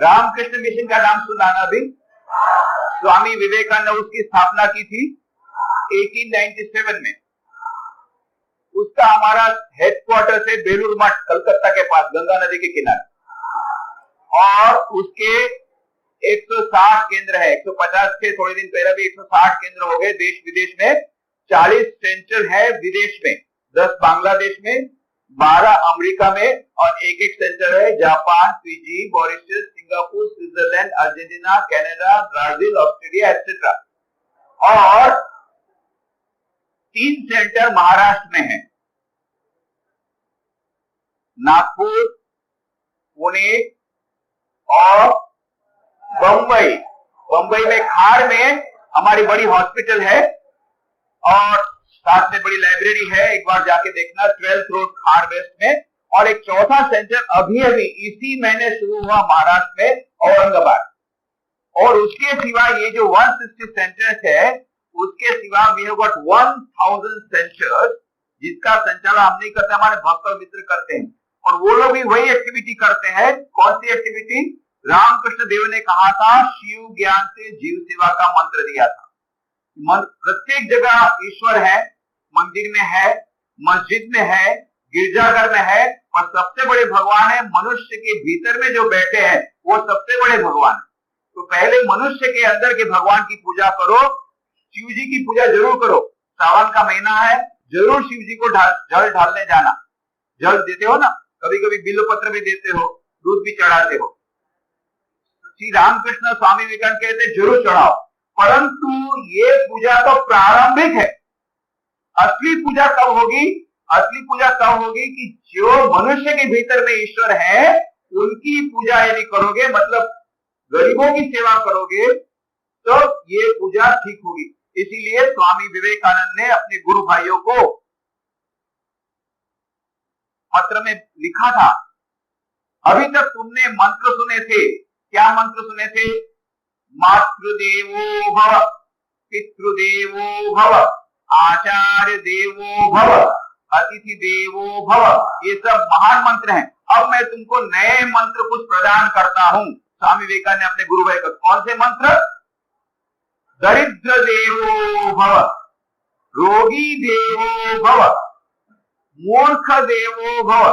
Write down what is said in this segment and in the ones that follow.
Ramakrishna mission का नाम सुना ना अभी? स्वामी विवेकानंद ने उसकी स्थापना की थी 1897 में। उसका हमारा हेडक्वार्टर है बेलूर मठ, कलकत्ता के पास, गंगा नदी के किनारे। और उसके 160 केंद्र है, 150 थे थोड़े दिन पहले, भी 160 केंद्र हो गए देश विदेश में। 40 सेंटर है विदेश में, 10 बांग्लादेश में, 12 अमेरिका में, और एक सेंटर है Japan, Fiji, Mauritius, Singapore, Switzerland, Argentina, Canada, Brazil, Australia etcetera. और 3 सेंटर महाराष्ट्र में है, नागपुर, पुणे और बंबई। बंबई में खार में हमारी बड़ी हॉस्पिटल है और साथ में बड़ी लाइब्रेरी है, एक बार जाके देखना, 12th रोड खार वेस्ट में। और एक चौथा सेंटर अभी अभी इसी महीने शुरू हुआ महाराष्ट्र में, औरंगाबाद। और उसके सिवा ये जो 160 सेंटर्स है, उसके सिवा वी हैव गॉट 1000 सेंटर्स, जिसका संचालन हम नहीं करते, हमारे भक्त और मित्र करते हैं। और वो लोग भी वही एक्टिविटी करते हैं। कौन सी एक्टिविटी? रामकृष्ण देव ने कहा था, शिव ज्ञान से जीव सेवा का मंत्र दिया था। प्रत्येक जगह ईश्वर है, मंदिर में है, मस्जिद में है, गिरजाघर में है, और सबसे बड़े भगवान है मनुष्य के भीतर में जो बैठे हैं, वो सबसे बड़े भगवान है। तो पहले मनुष्य के अंदर के भगवान की पूजा करो, शिव जी की पूजा जरूर करो। सावन का महीना है, जरूर शिव जी को जल ढालने जाना। जल देते हो ना, कभी कभी बिल्वपत्र भी देते हो, दूध भी चढ़ाते हो। श्री रामकृष्ण स्वामी विवेकानंद कहते जरूर चढ़ाओ, परंतु ये पूजा तो प्रारंभिक है। असली पूजा कब होगी? असली पूजा कब होगी कि जो मनुष्य के भीतर में ईश्वर है, उनकी पूजा यदि करोगे, मतलब गरीबों की सेवा करोगे, तो ये पूजा ठीक होगी। इसीलिए स्वामी विवेकानंद ने अपने गुरु भाइयों को पत्र में लिखा था, अभी तक तुमने मंत्र सुने थे। क्या मंत्र सुने थे? मातृदेवो भव, पितृदेवो भव, आचार्य देवो भव, अतिथि देवो भव। ये सब महान मंत्र हैं। अब मैं तुमको नए मंत्र कुछ प्रदान करता हूं। स्वामी विवेकानंद ने अपने गुरु भाई को, कौन से मंत्र? दरिद्र देवो भव, रोगी देवो भव, मूर्ख देवो भव।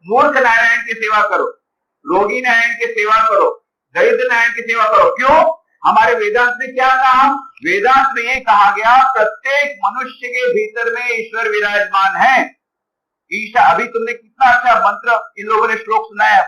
मूर्ख नारायण की सेवा करो, रोगी नारायण की सेवा करो, दरिद्र नारायण की सेवा करो। क्यों? हमारे वेदांत में क्या कहा? वेदांत में ये कहा गया, प्रत्येक मनुष्य के भीतर में ईश्वर विराजमान है। ईशा, अभी तुमने कितना अच्छा मंत्र इन लोगों ने श्लोक सुनाया,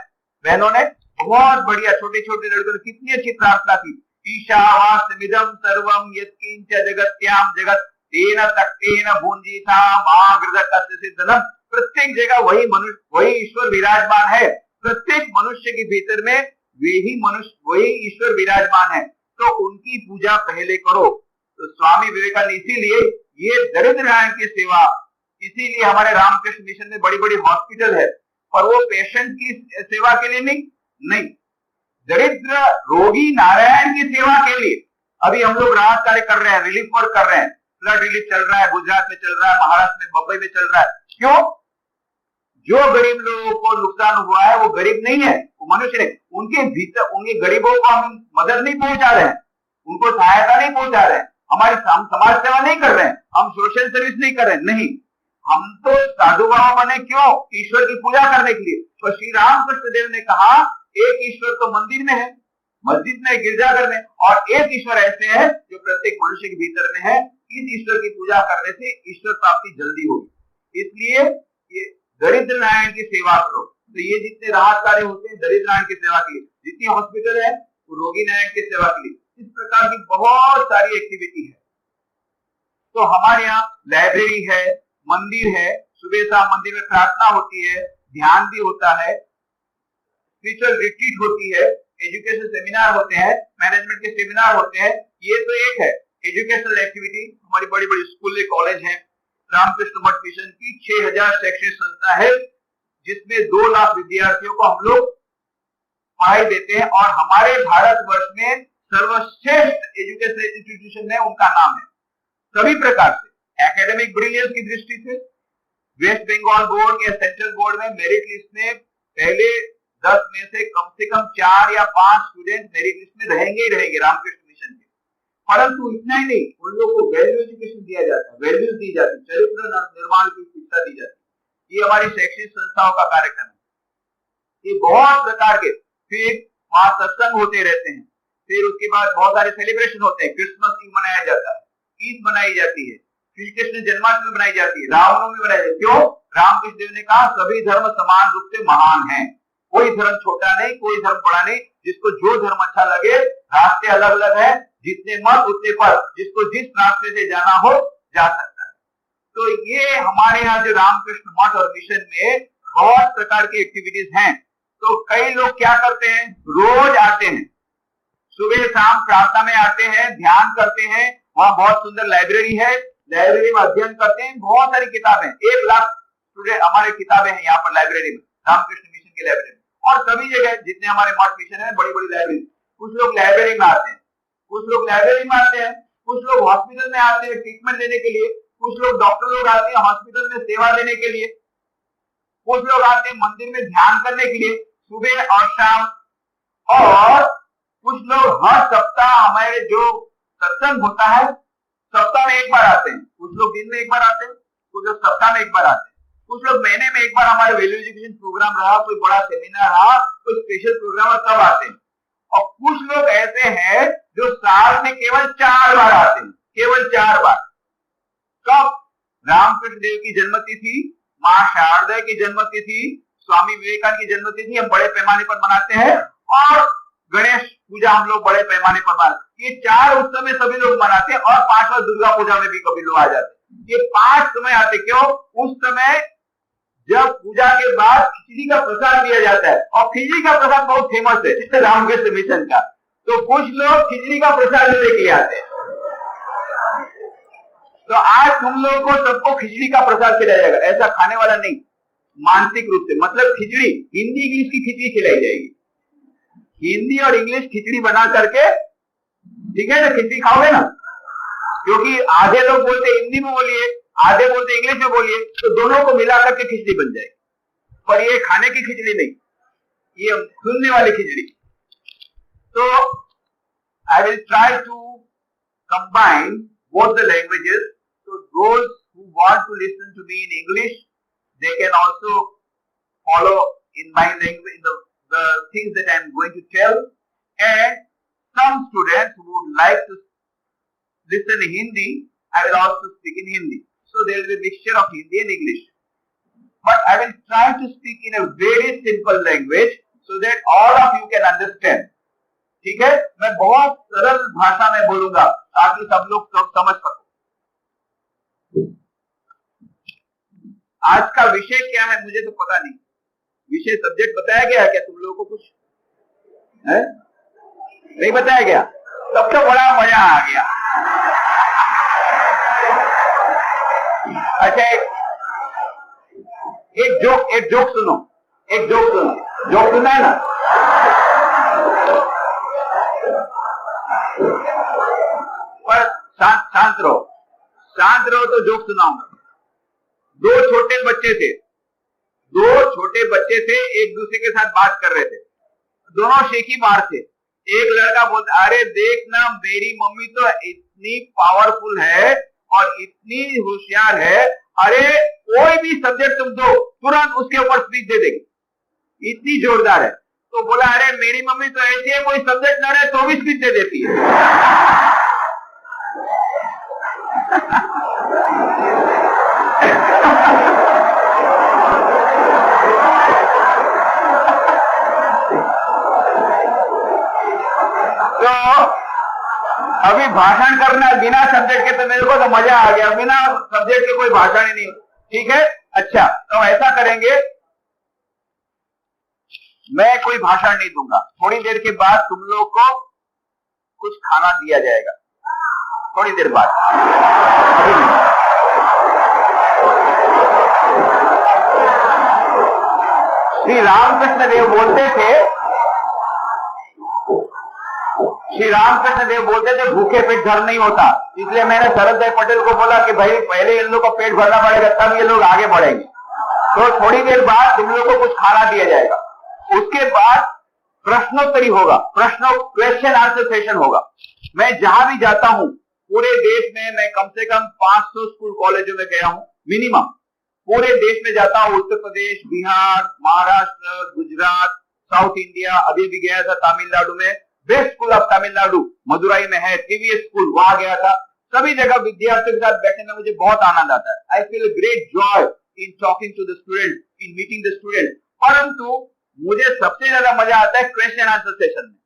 बहनों ने बहुत बढ़िया, छोटे छोटे लड़कों ने कितनी अच्छी प्रार्थना की। ईशावास्यमिदं सर्वं यत्किंच जगत्याम जगत तेन तक्तेन भुंजीता मा गृधकस्य सिद्धनम। प्रत्येक जगह वही मनुष्य, वही ईश्वर विराजमान है। प्रत्येक मनुष्य के भीतर में वही ईश्वर विराजमान है, तो उनकी पूजा पहले करो। तो स्वामी विवेकानंद इसीलिए ये दरिद्र नारायण की सेवा, इसीलिए हमारे रामकृष्ण मिशन में बड़ी बड़ी हॉस्पिटल है, पर वो पेशेंट की सेवा के लिए नहीं, दरिद्र रोगी नारायण की सेवा के लिए। अभी हम लोग राहत कार्य कर रहे हैं, रिलीफ वर्क कर रहे हैं, फ्लड रिलीफ चल रहा है, गुजरात में चल रहा है, महाराष्ट्र में, मुंबई में चल रहा है। क्यों? जो गरीब लोगों को नुकसान हुआ है वो गरीब नहीं है, वो मनुष्य नहीं। उनके भीतर, उनके गरीबों को हम मदद नहीं पहुंचा रहे हैं, उनको सहायता नहीं पहुंचा रहे हैं, हमारी समाज सेवा नहीं कर रहे हैं, हम सोशल सर्विस नहीं कर रहे हैं, नहीं, हम तो साधु बाबा बने। क्यों? ईश्वर की पूजा करने के लिए। तो श्री रामकृष्ण देव ने कहा, एक ईश्वर तो मंदिर में है, मस्जिद में, गिरजाघर में, और एक ईश्वर ऐसे है जो प्रत्येक मनुष्य के भीतर में है। इस ईश्वर की पूजा करने से ईश्वर प्राप्ति जल्दी होगी। इसलिए ये दरिद्र नारायण की सेवा करो। तो ये जितने राहत कार्य होते हैं दरिद्र नारायण की सेवा के लिए, जितनी हॉस्पिटल है वो रोगी नारायण की सेवा के लिए, इस प्रकार की बहुत सारी एक्टिविटी है। तो हमारे यहाँ लाइब्रेरी है, मंदिर है, सुबह शाम मंदिर में प्रार्थना होती है, ध्यान भी होता है, स्पिरिचुअल रिट्रीट होती है, एजुकेशन सेमिनार होते हैं, मैनेजमेंट के सेमिनार होते हैं। ये तो एक है एजुकेशनल एक्टिविटी। हमारी बड़ी बड़ी स्कूल कॉलेज है। रामकृष्ण मठ मिशन की 6000 शैक्षणिक संस्था है, जिसमें 2 लाख विद्यार्थियों को हम लोग पढ़ाई देते हैं, और हमारे भारतवर्ष में सर्वश्रेष्ठ एजुकेशन इंस्टीट्यूशन है, उनका नाम है। सभी प्रकार से एकेडमिक ब्रिलियंस की दृष्टि से वेस्ट बंगाल बोर्ड या सेंट्रल बोर्ड में मेरिट लिस्ट में पहले 10 में से कम 4 या 5 स्टूडेंट मेरिट लिस्ट में रहेंगे ही रहेंगे रामकृष्ण मिशन के। परंतु इतना ही नहीं, उन लोगों को वैल्यू एजुकेशन दिया जाता है, वैल्यूज दी जाती है, चरित्र निर्माण की शिक्षा दी जाती है। ये हमारी शैक्षिक संस्थाओं का कार्यक्रम है। ये बहुत प्रकार के, फिर वहां सत्संग होते रहते हैं, फिर उसके बाद बहुत सारे सेलिब्रेशन होते हैं। क्रिसमस ईव मनाया जाता है, ईद मनाई जाती है, श्री कृष्ण जन्माष्टमी बनाई जाती है, रामनवमी बनाई जाती है। क्यों? रामकृष्ण देव ने कहा सभी धर्म समान रूप से महान हैं, कोई धर्म छोटा नहीं, कोई धर्म बड़ा नहीं, जिसको जो धर्म अच्छा लगे, रास्ते अलग अलग है, जितने मत उतने पर, जिसको जिस रास्ते से जाना हो जा सकता है। तो ये हमारे यहाँ जो रामकृष्ण मठ और मिशन में बहुत प्रकार की एक्टिविटीज हैं। तो कई लोग क्या करते हैं, रोज आते हैं, सुबह शाम प्रार्थना में आते हैं, ध्यान करते हैं, वहां बहुत सुंदर लाइब्रेरी है, लाइब्रेरी में अध्ययन करते हैं, बहुत सारी किताबें, 1 लाख स्टूडेंट हमारे किताबें हैं यहाँ पर लाइब्रेरी में, रामकृष्ण मिशन की लाइब्रेरी में। और सभी जगह जितने हमारे मठ मिशन है, बड़ी बड़ी लाइब्रेरी, कुछ लोग लाइब्रेरी में आते हैं, कुछ लोग लाइब्रेरी में आते हैं, कुछ लोग हॉस्पिटल में आते हैं ट्रीटमेंट लेने के लिए, कुछ लोग डॉक्टर लोग आते हैं हॉस्पिटल में सेवा देने के लिए, कुछ लोग आते हैं मंदिर में ध्यान करने के लिए सुबह और शाम, और कुछ लोग हर सप्ताह हमारे जो सत्संग होता है सप्ताह में 1 बार आते हैं, कुछ लोग दिन में 1 बार आते हैं, कुछ लोग सप्ताह में 1 बार आते हैं, कुछ लोग महीने में 1 बार हमारे वैल्यू एजुकेशन प्रोग्राम रहा, कोई बड़ा सेमिनार रहा, कोई स्पेशल प्रोग्राम तब आते हैं। और कुछ लोग ऐसे हैं जो साल में केवल 4 बार आते हैं, केवल 4 बार। कब? रामकृष्ण देव की जन्मतिथि, मां शारदा की जन्मतिथि, स्वामी विवेकानंद की जन्मतिथि हम बड़े पैमाने पर मनाते हैं, और गणेश पूजा हम लोग बड़े पैमाने पर मनाते हैं। ये 4 उस समय सभी लोग मनाते हैं, और 5वां दुर्गा पूजा में भी कभी लोग आ जाते हैं। ये 5 समय आते, क्यों? उस समय जब पूजा के बाद खिचड़ी का प्रसाद दिया जाता है, और खिचड़ी का प्रसाद बहुत फेमस है रामकृष्ण मिशन का, तो कुछ लोग खिचड़ी का प्रसाद लेके लिए आते हैं। तो आज तुम लोगों को सबको खिचड़ी का प्रसाद खिलाया जाएगा, ऐसा खाने वाला नहीं, मानसिक रूप से, मतलब खिचड़ी, हिंदी इंग्लिश की खिचड़ी खिलाई जाएगी, हिंदी और इंग्लिश खिचड़ी बना करके, ठीक है ना, खिचड़ी खाओगे ना, क्योंकि आधे लोग बोलते हिंदी में बोलिए, आधे बोलते इंग्लिश में बोलिए, तो दोनों को मिला करके खिचड़ी बन जाएगी। पर ये खाने की खिचड़ी नहीं, ये सुनने वाली खिचड़ी। तो I will try to combine both the languages, so those who want to listen to me in English, they can also follow in my language the things that I am going to tell, and some students who would like to listen in Hindi, I will also speak in Hindi. So there will be a mixture of Hindi and English, but I will try to speak in a very simple language so that all of you can understand. ठीक है, मैं बहुत सरल भाषा में बोलूंगा ताकि सब लोग सब समझ सको। आज का विषय क्या है मुझे तो पता नहीं, विषय सब्जेक्ट बताया गया है क्या तुम लोगों को? कुछ है? नहीं बताया गया? तब तो बड़ा मजा आ गया। अच्छा, एक जोक सुनो, जोक सुना है ना? पर शांत रहो तो जोक सुनाऊंगा। 2 छोटे बच्चे थे, एक दूसरे के साथ बात कर रहे थे, दोनों शेखी मार थे। एक लड़का बोलता, अरे देखना मेरी मम्मी तो इतनी पावरफुल है और इतनी होशियार है, अरे कोई भी सब्जेक्ट तुम दो तुरंत उसके ऊपर स्पीच दे देगी, इतनी जोरदार है। तो बोला, अरे मेरी मम्मी तो ऐसी है, कोई सब्जेक्ट ना रहे तो भी स्पीच दे देती है। तो अभी भाषण करना बिना सब्जेक्ट के, तो मेरे को तो मजा आ गया, बिना सब्जेक्ट के कोई भाषण ही नहीं। ठीक है, अच्छा तो ऐसा करेंगे, मैं कोई भाषण नहीं दूंगा, थोड़ी देर के बाद तुम लोग को कुछ खाना दिया जाएगा, थोड़ी देर बाद। श्री रामकृष्ण देव बोलते थे भूखे पेट घर नहीं होता, इसलिए मैंने शरद भाई पटेल को बोला कि भाई पहले इन लोगों को पेट भरना पड़ेगा तब ये लोग आगे बढ़ेंगे। तो थोड़ी देर बाद तुम लोग को कुछ खाना दिया जाएगा, उसके बाद प्रश्नोत्तरी होगा, क्वेश्चन आंसर सेशन होगा। मैं जहां भी जाता हूं पूरे देश में, मैं कम से कम 500 स्कूल कॉलेजों में गया हूं मिनिमम, पूरे देश में जाता हूं, उत्तर प्रदेश, बिहार, महाराष्ट्र, गुजरात, साउथ इंडिया, अभी भी गया था तमिलनाडु में, best school of Tamil Nadu Madurai में है, टीवीएस स्कूल, वहां गया था। सभी जगह विद्यार्थियों के साथ बैठने में मुझे बहुत आनंद आता है। I feel great joy in talking to the student, in meeting the student. परंतु मुझे सबसे ज्यादा मजा आता है क्वेश्चन आंसर सेशन में।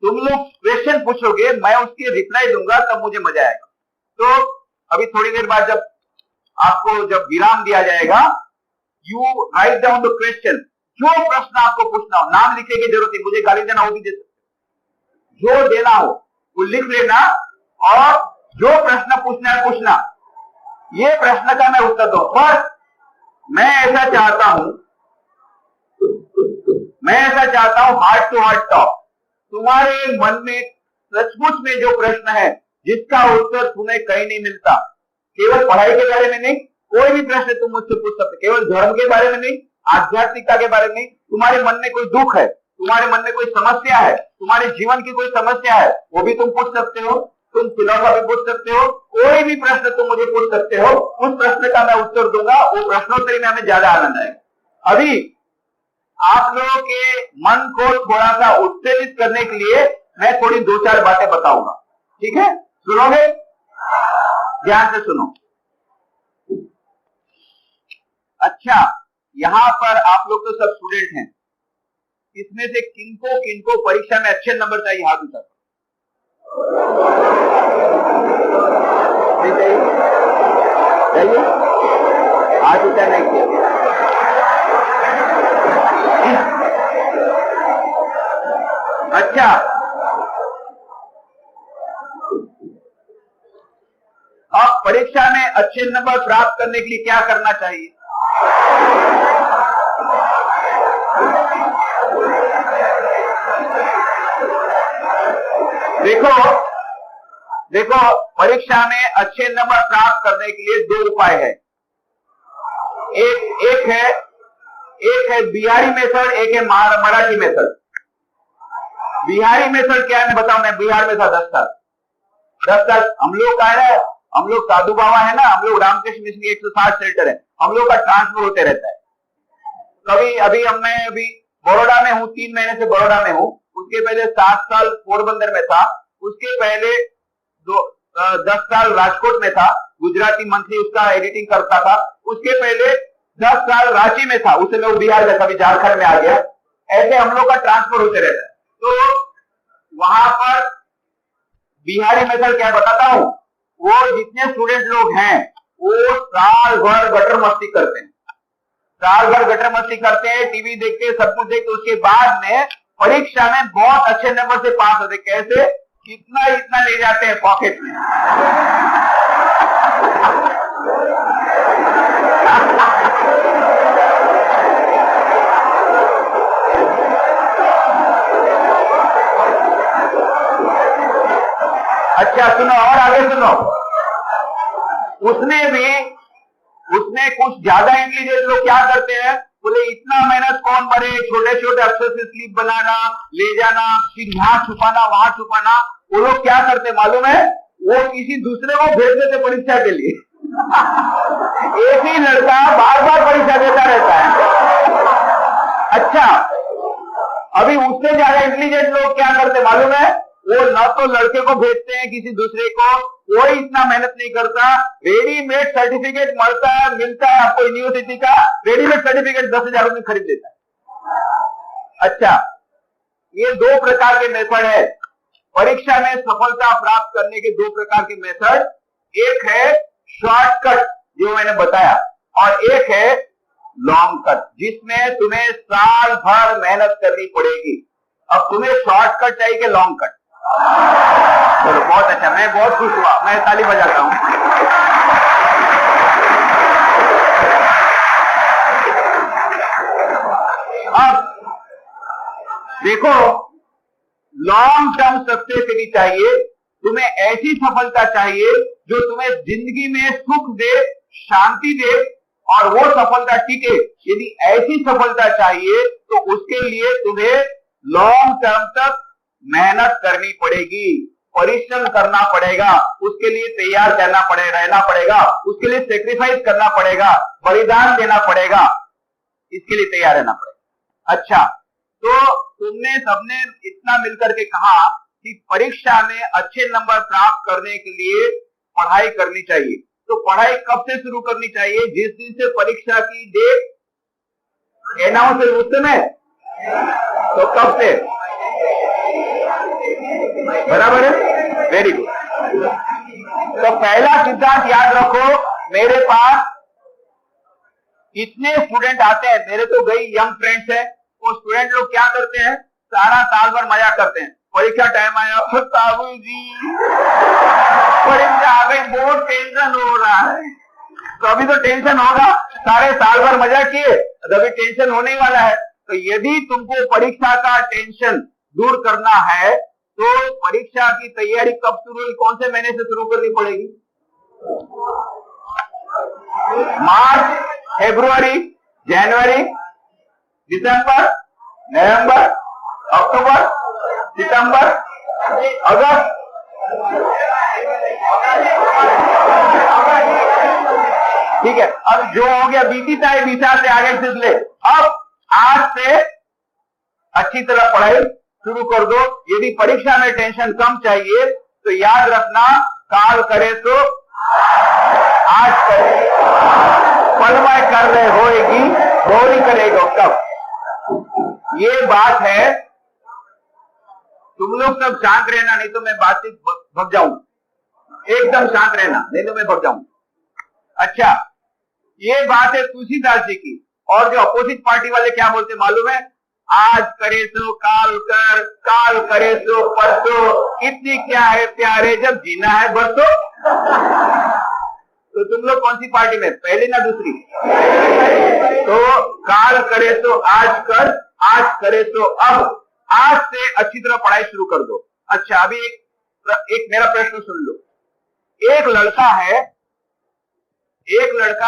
तुम लोग क्वेश्चन पूछोगे, मैं उसकी रिप्लाई दूंगा, तब मुझे मजा आएगा। तो अभी थोड़ी देर बाद जब आपको विराम दिया जाएगा, you write down the question. जो प्रश्न आपको पूछना हो, नाम लिखने की जरूरत नहीं, मुझे गाली देना हो भी दे सकते, जो देना हो वो लिख लेना, और जो प्रश्न पूछना है पूछना। ये प्रश्न का मैं उत्तर दूं, पर मैं ऐसा चाहता हूं हार्ट टू हार्ट टॉक। तुम्हारे मन में सचमुच में जो प्रश्न है जिसका उत्तर तुम्हें कहीं नहीं मिलता, केवल पढ़ाई के बारे में नहीं, कोई भी प्रश्न तुम मुझसे पूछ सकते, केवल धर्म के बारे में नहीं, आध्यात्मिकता के बारे में नहीं, तुम्हारे मन में कोई दुख है, तुम्हारे मन में कोई समस्या है, तुम्हारे जीवन की कोई समस्या है, वो भी तुम पूछ सकते हो। तुम फिलॉसफी पूछ सकते हो, कोई भी प्रश्न तुम मुझे पूछ सकते हो, उस प्रश्न का मैं उत्तर दूंगा। वो प्रश्नोत्तरी में हमें ज्यादा आनंद आएगा। अभी आप लोगों के मन को थोड़ा सा उत्तेजित करने के लिए मैं थोड़ी 2-4 बातें बताऊंगा, ठीक है? सुनोगे? ध्यान से सुनो। अच्छा, यहां पर आप लोग तो सब स्टूडेंट हैं, इसमें से किनको परीक्षा में अच्छे नंबर चाहिए? हाथ उठा। चाहिए? हाथ उठा नहीं किया। अच्छा, अब परीक्षा में अच्छे नंबर प्राप्त करने के लिए क्या करना चाहिए? देखो, परीक्षा में अच्छे नंबर प्राप्त करने के लिए 2 उपाय है। एक है बिहारी मेथड, एक है मराठी मेथड। बिहारी मेथड क्या है मैं बताऊं। मैं बिहार में था 10 साल। हम लोग का है, हम लोग साधु बाबा है ना, हम लोग रामकृष्ण मिशन के 160 सेंटर है, हम लोग का ट्रांसफर होते रहता है। कभी मैं अभी बड़ौदा में हूँ, 3 महीने से बड़ौदा में हूँ। उसके पहले 7 साल पोरबंदर में था, उसके पहले 10 साल राजकोट में था, गुजराती मंथली उसका एडिटिंग करता था। उसके पहले 10 साल रांची में था, उससे मैं बिहार में था, अभी झारखंड में आ गया। ऐसे हम लोग का ट्रांसफर होते रहता है। तो वहां पर बिहारी मेथड क्या बताता हूं, वो जितने स्टूडेंट लोग हैं वो साल भर गटर मस्ती करते हैं, टीवी देखते हैं, सब कुछ देखते, उसके बाद में परीक्षा में बहुत अच्छे नंबर से पास होते। कैसे? इतना ले जाते हैं पॉकेट में। अच्छा सुनो, और आगे सुनो। उसमें कुछ ज्यादा इंटेलिजेंट लोग क्या करते हैं, बोले इतना मेहनत कौन मरे, छोटे छोटे अक्षर से स्लिप बनाना, ले जाना, फिर यहाँ छुपाना, वहां छुपाना। वो लोग क्या करते मालूम है, वो किसी दूसरे को भेज देते परीक्षा के लिए। एक ही लड़का बार बार परीक्षा देता रहता है। अच्छा, अभी उससे ज्यादा इंटेलिजेंट लोग क्या करते मालूम है, वो न तो लड़के को भेजते हैं किसी दूसरे को, कोई इतना मेहनत नहीं करता, रेडीमेड सर्टिफिकेट मिलता है आपको यूनिवर्सिटी का, रेडीमेड सर्टिफिकेट 10,000 में खरीद लेता है। अच्छा, ये 2 प्रकार के मेथड है परीक्षा में सफलता प्राप्त करने के। 2 प्रकार के मेथड, एक है शॉर्टकट जो मैंने बताया, और एक है लॉन्ग कट जिसमें तुम्हें साल भर मेहनत करनी पड़ेगी। अब तुम्हें शॉर्टकट चाहिए कि लॉन्ग कट? चलो बहुत अच्छा, मैं बहुत खुश हुआ, मैं ताली बजाता हूं। अब देखो, लॉन्ग टर्म सक्सेस यदि चाहिए, तुम्हें ऐसी सफलता चाहिए जो तुम्हें जिंदगी में सुख दे, शांति दे, और वो सफलता टिके। यदि ऐसी सफलता चाहिए तो उसके लिए तुम्हें लॉन्ग टर्म तक मेहनत करनी पड़ेगी, परिश्रम करना पड़ेगा, उसके लिए तैयार रहना पड़ेगा, उसके लिए सेक्रीफाइस करना पड़ेगा, बलिदान देना पड़ेगा, इसके लिए तैयार रहना पड़ेगा। अच्छा, तो तुमने सबने इतना मिलकर के कहा कि परीक्षा में अच्छे नंबर प्राप्त करने के लिए पढ़ाई करनी चाहिए। तो पढ़ाई कब से शुरू करनी चाहिए? जिस दिन से परीक्षा की डेट अनाउंस है उस समय। तो कब से? बराबर है, वेरी गुड। तो पहला सिद्धांत याद रखो, मेरे पास इतने स्टूडेंट आते हैं, मेरे तो कई यंग फ्रेंड्स हैं, वो स्टूडेंट लोग क्या करते हैं, सारा साल भर मजा करते हैं, परीक्षा टाइम आया, बाबू जी परीक्षा आ गई, बहुत टेंशन हो रहा है। तो अभी तो टेंशन होगा, सारे साल भर मजा किए, अभी टेंशन होने वाला है। तो यदि तुमको परीक्षा का टेंशन दूर करना है तो परीक्षा की तैयारी कब शुरू, कौन से महीने से शुरू करनी पड़ेगी? मार्च, फरवरी, जनवरी, दिसंबर, नवंबर, अक्टूबर, सितंबर, अगस्त। ठीक है, अब जो हो गया बीती है, बीता से आगे से ले। अब आज से अच्छी तरह पढ़ाई शुरू कर दो। यदि परीक्षा में टेंशन कम चाहिए तो याद रखना, काल करे तो आज करे, पलमय कर रहे होएगी, होली करेगा कब। ये बात है। तुम लोग सब शांत रहना, नहीं तो मैं बातचीत भग जाऊंगा। एकदम शांत रहना, नहीं तो मैं भग जाऊंगा। अच्छा, ये बात है तुलसीदास जी की। और जो अपोजिट पार्टी वाले क्या बोलते मालूम है? आज करे सो काल कर, काल करे सो परसों, इतनी क्या है प्यारे जब जीना है बरसों। तो तुम लोग कौन सी पार्टी में, पहली ना दूसरी? तो काल करे सो आज कर, आज करे सो अब। आज से अच्छी तरह पढ़ाई शुरू कर दो। अच्छा, अभी एक मेरा प्रश्न सुन लो। एक लड़का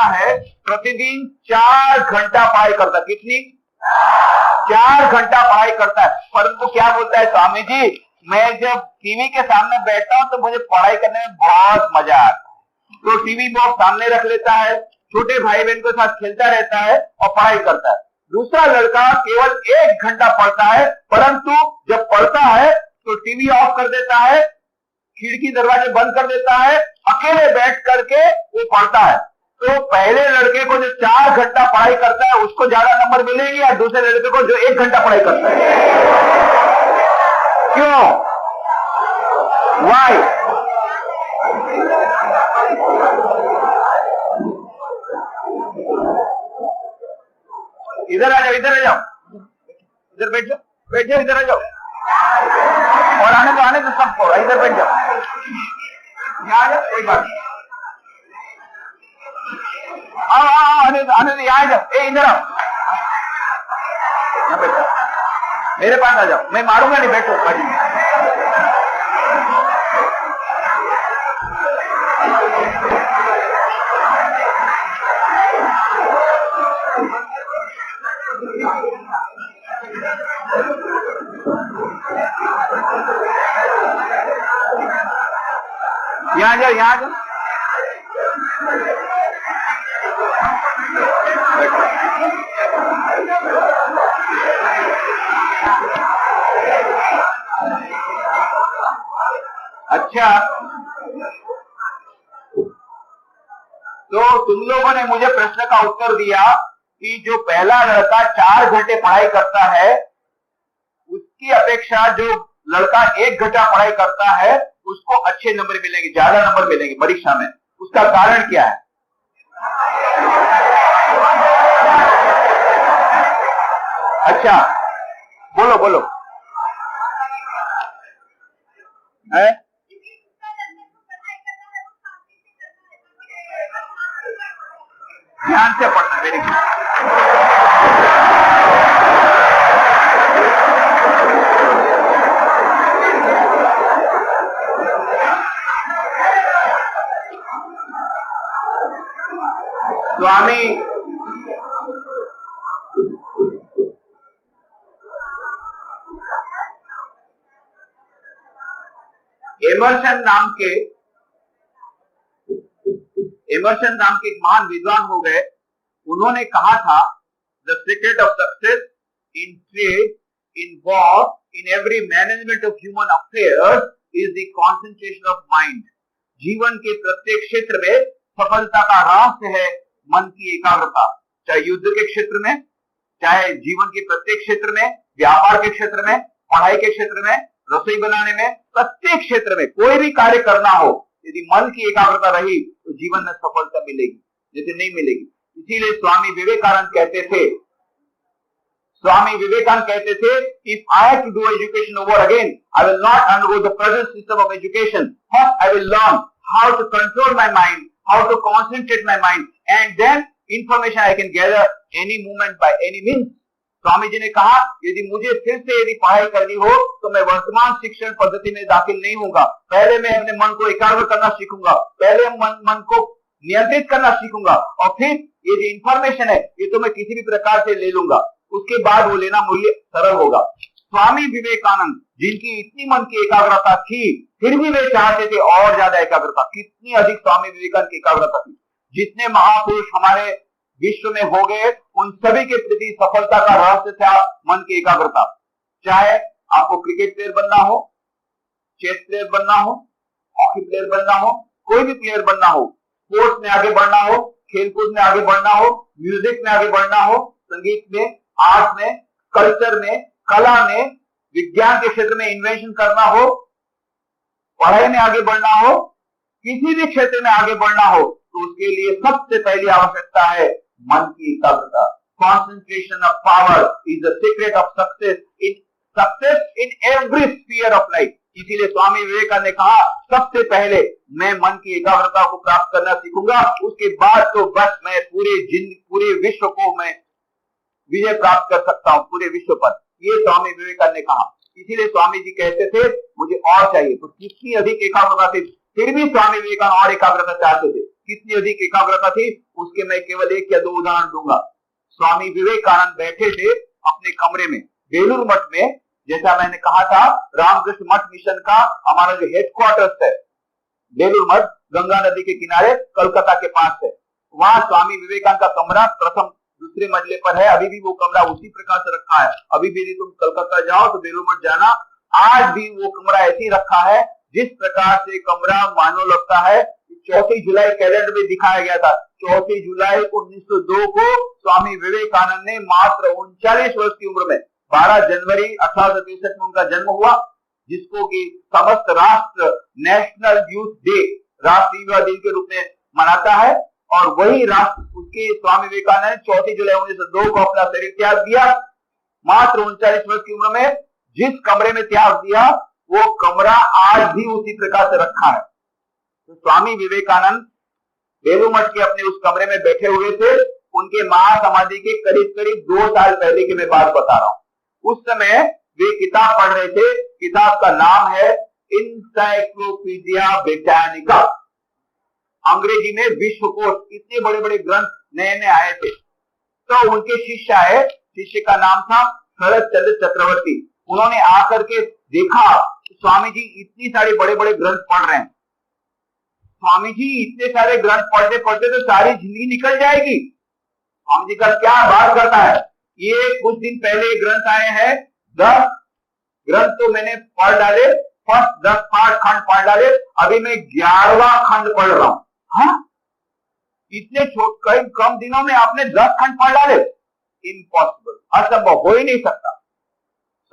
है प्रतिदिन 4 घंटा पढ़ाई करता। कितनी? 4 घंटा पढ़ाई करता है, परंतु क्या बोलता है, स्वामी जी मैं जब टीवी के सामने बैठता हूं तो मुझे पढ़ाई करने में बहुत मजा आता है। तो टीवी बॉक्स सामने रख लेता है, छोटे भाई बहन के साथ खेलता रहता है और पढ़ाई करता है। दूसरा लड़का केवल 1 घंटा पढ़ता है, परंतु जब पढ़ता है तो टीवी ऑफ कर देता है, खिड़की दरवाजे बंद कर देता है, अकेले बैठ करके वो पढ़ता है। तो पहले लड़के को जो 4 घंटा पढ़ाई करता है उसको ज्यादा नंबर मिलेंगे या दूसरे लड़के को जो 1 घंटा पढ़ाई करता है? क्यों? वाई? इधर आ जाओ, इधर आ जाओ, इधर बैठ जाओ, बैठ जाओ, इधर आ जाओ। और आने दो सबको, इधर बैठ जाओ, यहाँ आ जाओ, कोई बात नहीं। आओ आने दो, यहाँ आ जाओ, इधर आओ, यहाँ बैठो, मेरे पास आ जाओ, मैं मारूंगा नहीं, बैठो बाजी। यहाँ जाओ, यहाँ जाओ। अच्छा, तो तुम लोगों ने मुझे प्रश्न का उत्तर दिया कि जो पहला लड़का 4 घंटे पढ़ाई करता है उसकी अपेक्षा जो लड़का 1 घंटा पढ़ाई करता है उसको अच्छे नंबर मिलेंगे, ज्यादा नंबर मिलेंगे परीक्षा में। उसका कारण क्या है? अच्छा, बोलो बोलो। है? ध्यान से पढ़ना, वेरी गुड। स्वामी एमर्सन नाम के एक महान विद्वान हो गए, उन्होंने कहा था the secret of success in trade, in war, in every management of human affairs is the concentration of mind. जीवन के प्रत्येक क्षेत्र में सफलता का रहस्य है मन की एकाग्रता, चाहे युद्ध के क्षेत्र में, चाहे जीवन के प्रत्येक क्षेत्र में, व्यापार के क्षेत्र में, पढ़ाई के क्षेत्र में, रसोई बनाने में, प्रत्येक क्षेत्र में कोई भी कार्य करना हो, यदि मन की एकाग्रता रही तो जीवन में सफलता मिलेगी, जैसे नहीं मिलेगी। इसीलिए स्वामी विवेकानंद कहते थे, if I have to do education over again, I will not undergo the present system of education, first I will learn how to control my mind, how to concentrate my mind, and then information I can gather any movement by any means. Swami ji ने कहा, यदि मुझे फिर से यदि पढ़ाई करनी हो तो मैं वर्तमान शिक्षण पद्धति में दाखिल नहीं होगा, पहले मैं अपने मन को एकाग्र करना सीखूंगा, पहले मन को नियंत्रित करना सीखूंगा, और फिर ये जो इंफॉर्मेशन है ये तो मैं किसी भी प्रकार से ले लूंगा, उसके बाद वो लेना मूल्य सरल होगा। स्वामी विवेकानंद, जिनकी इतनी मन की एकाग्रता थी, फिर भी वे चाहते थे और ज्यादा एकाग्रता। कितनी अधिक स्वामी विवेकानंद की एकाग्रता थी। जितने महापुरुष हमारे विश्व में हो गए, उन सभी के प्रति सफलता का रहस्य था मन की एकाग्रता। चाहे आपको क्रिकेट प्लेयर बनना हो, चेस प्लेयर बनना हो, हॉकी प्लेयर बनना हो, कोई भी प्लेयर बनना हो, स्पोर्ट्स में आगे बढ़ना हो, खेलकूद में आगे बढ़ना हो, म्यूजिक में आगे बढ़ना हो, संगीत में, आर्ट में, कल्चर में, कला में, विज्ञान के क्षेत्र में इन्वेंशन करना हो, पढ़ाई में आगे बढ़ना हो, किसी भी क्षेत्र में आगे बढ़ना हो, तो उसके लिए सबसे पहली आवश्यकता है मन की एकाग्रता। Concentration of power is the secret of success in every sphere of life। इसीलिए स्वामी विवेकानंद ने कहा, सबसे पहले मैं मन की एकाग्रता को प्राप्त करना सीखूंगा, उसके बाद तो बस मैं पूरे विश्व को मैं विजय प्राप्त कर सकता हूं, पूरे विश्व पर। ये स्वामी विवेकानंद ने कहा। इसीलिए स्वामी जी कहते थे मुझे और चाहिए। तो कितनी अधिक एकाग्रता थी, फिर भी स्वामी विवेकानंद और एकाग्रता चाहते थे। कितनी अधिक एकाग्रता थी, उसके मैं केवल एक या दो उदाहरण दूंगा। स्वामी विवेकानंद बैठे थे अपने कमरे में बेलूर मठ में, जैसा मैंने कहा था रामकृष्ण मठ मिशन का हमारा जो हेडक्वार्टर्स है बेलूर मठ, गंगा नदी के किनारे कलकत्ता के पास है। वहां स्वामी विवेकानंद का कमरा प्रथम दूसरे मंजिले पर है। अभी भी वो कमरा उसी प्रकार से रखा है। अभी भी यदि तुम कलकत्ता जाओ तो बेलूर मठ जाना, आज भी वो कमरा ऐसे ही रखा है जिस प्रकार से कमरा मानो लगता है 4 जुलाई कैलेंडर में दिखाया गया था। 4 जुलाई 1902 को स्वामी विवेकानंद ने मात्र 39 वर्ष की उम्र में, 12 जनवरी 1863 में उनका जन्म हुआ, जिसको कि समस्त राष्ट्र नेशनल यूथ डे, राष्ट्रीय युवा दिन के रूप में मनाता है। और वही राष्ट्र उसके स्वामी विवेकानंद ने 4 जुलाई 1902 को अपना शरीर त्याग दिया, मात्र 39 वर्ष की उम्र में। जिस कमरे में त्याग दिया वो कमरा आज भी उसी प्रकार से रखा है। तो स्वामी विवेकानंद बेलूर मठ के अपने उस कमरे में बैठे हुए थे। उनके महासमाधि के करीब करीब 2 साल पहले की मैं बात बता रहा हूं। उस समय वे किताब पढ़ रहे थे। किताब का नाम है इनसाइक्लोपीडिया ब्रिटानिका, अंग्रेजी में विश्वकोश। इतने बड़े बड़े ग्रंथ नए नए आए थे। तो उनके शिष्य आए, शिष्य का नाम था शरद चंद्र चक्रवर्ती। उन्होंने आकर के देखा स्वामी जी इतनी सारे बड़े बड़े ग्रंथ पढ़ रहे हैं। स्वामी जी इतने सारे ग्रंथ पढ़ते पढ़ते तो सारी जिंदगी निकल जाएगी। स्वामी जी का क्या बात करता है। ये कुछ दिन पहले ग्रंथ आए हैं, 10 ग्रंथ तो मैंने पढ़ डाले, फर्स्ट 10 खंड पढ़ डाले, अभी मैं 11वां खंड पढ़ रहा हूं। हाँ, इतने कम दिनों में आपने 10 खंड पढ़ डाले? इम्पॉसिबल, असंभव, हो ही नहीं सकता।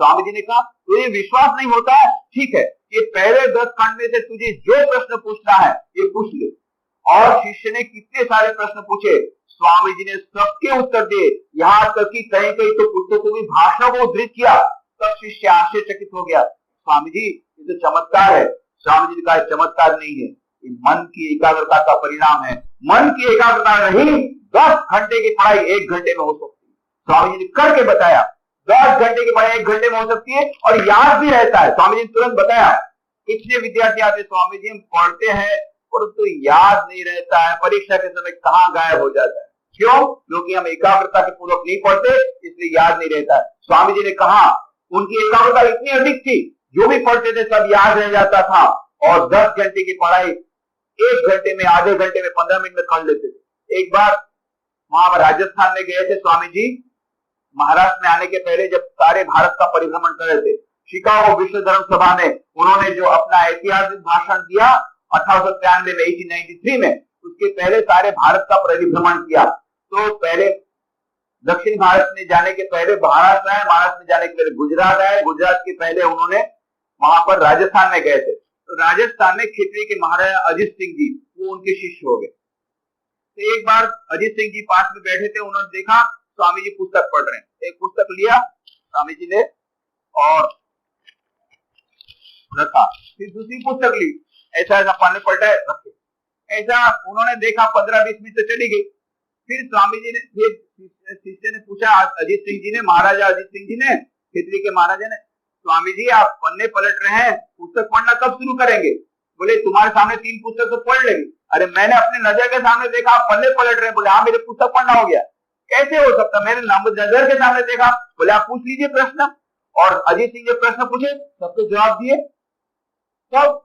स्वामी जी ने कहा तुझे विश्वास नहीं होता है, ठीक है, ये पहले 10 खंड में से तुझे जो प्रश्न पूछना है ये पूछ ले। और शिष्य ने कितने सारे प्रश्न पूछे, स्वामी जी ने सबके उत्तर दिए। यहाँ तक कि कहीं कहीं तो पुस्तकों की भाषा को उद्धृत किया। तब शिष्य आश्चर्यचकित हो गया, स्वामी जी ये तो चमत्कार है। स्वामी जी ने कहा चमत्कार नहीं है, ये मन की एकाग्रता का परिणाम है। मन की एकाग्रता रही 10 घंटे की पढ़ाई 1 घंटे में हो सकती है। स्वामी जी ने करके बताया 10 घंटे की पढ़ाई 1 घंटे में हो सकती है और याद भी रहता है। स्वामी जी ने तुरंत बताया। कितने विद्यार्थी आते, स्वामी जी हम पढ़ते हैं परंतु याद नहीं रहता है, परीक्षा के समय कहाँ गायब हो जाता है। क्यों? क्योंकि हम एकाग्रता के पूर्वक नहीं पढ़ते, इसलिए याद नहीं रहता है। स्वामी जी ने कहा उनकी एकाग्रता इतनी अधिक थी, जो भी पढ़ते थे सब याद रह जाता था। और 10 घंटे की पढ़ाई 1 घंटे में, आधे घंटे में, 15 मिनट में कर लेते थे। एक बार वहां राजस्थान में गए थे स्वामी जी, महाराष्ट्र में आने के पहले जब सारे भारत का परिभ्रमण कर रहे थे, शिकागो विश्व धर्म सभा में उन्होंने जो अपना ऐतिहासिक भाषण दिया 1893 में, 1893 में, उसके पहले सारे भारत का परिभ्रमण किया। तो पहले दक्षिण भारत में जाने के पहले महाराष्ट्र आए, महाराष्ट्र में जाने के पहले गुजरात आए, गुजरात के पहले उन्होंने वहां पर राजस्थान में गए थे। तो राजस्थान में खितरी के महाराजा अजीत सिंह जी, वो उनके शिष्य हो गए। तो एक बार अजीत सिंह जी पास में बैठे थे, उन्होंने देखा स्वामी जी पुस्तक पढ़ रहे हैं। एक पुस्तक लिया स्वामी जी ने और रखा, फिर दूसरी पुस्तक ली, ऐसा ऐसा पढ़ने पलटा है, रखे। ऐसा उन्होंने देखा, 15-20 मिनट तो चली गई। फिर स्वामी जी ने, फिर शिष्य ने पूछा अजीत सिंह जी ने, महाराजा अजीत सिंह जी ने, खितरी के महाराजा ने, स्वामी जी आप पन्ने पलट रहे हैं, पुस्तक पढ़ना कब शुरू करेंगे? बोले तुम्हारे सामने 3 पुस्तक तो पढ़ लेंगे। अरे मैंने अपने नजर के सामने देखा आप पन्ने पलट रहे हैं। बोले हाँ मेरे पुस्तक पढ़ना हो गया। कैसे हो सकता? मैंने नजर के सामने देखा। बोले आप पूछ लीजिए प्रश्न। और अजीत सिंह जो प्रश्न पूछे सबके जवाब दिए। तब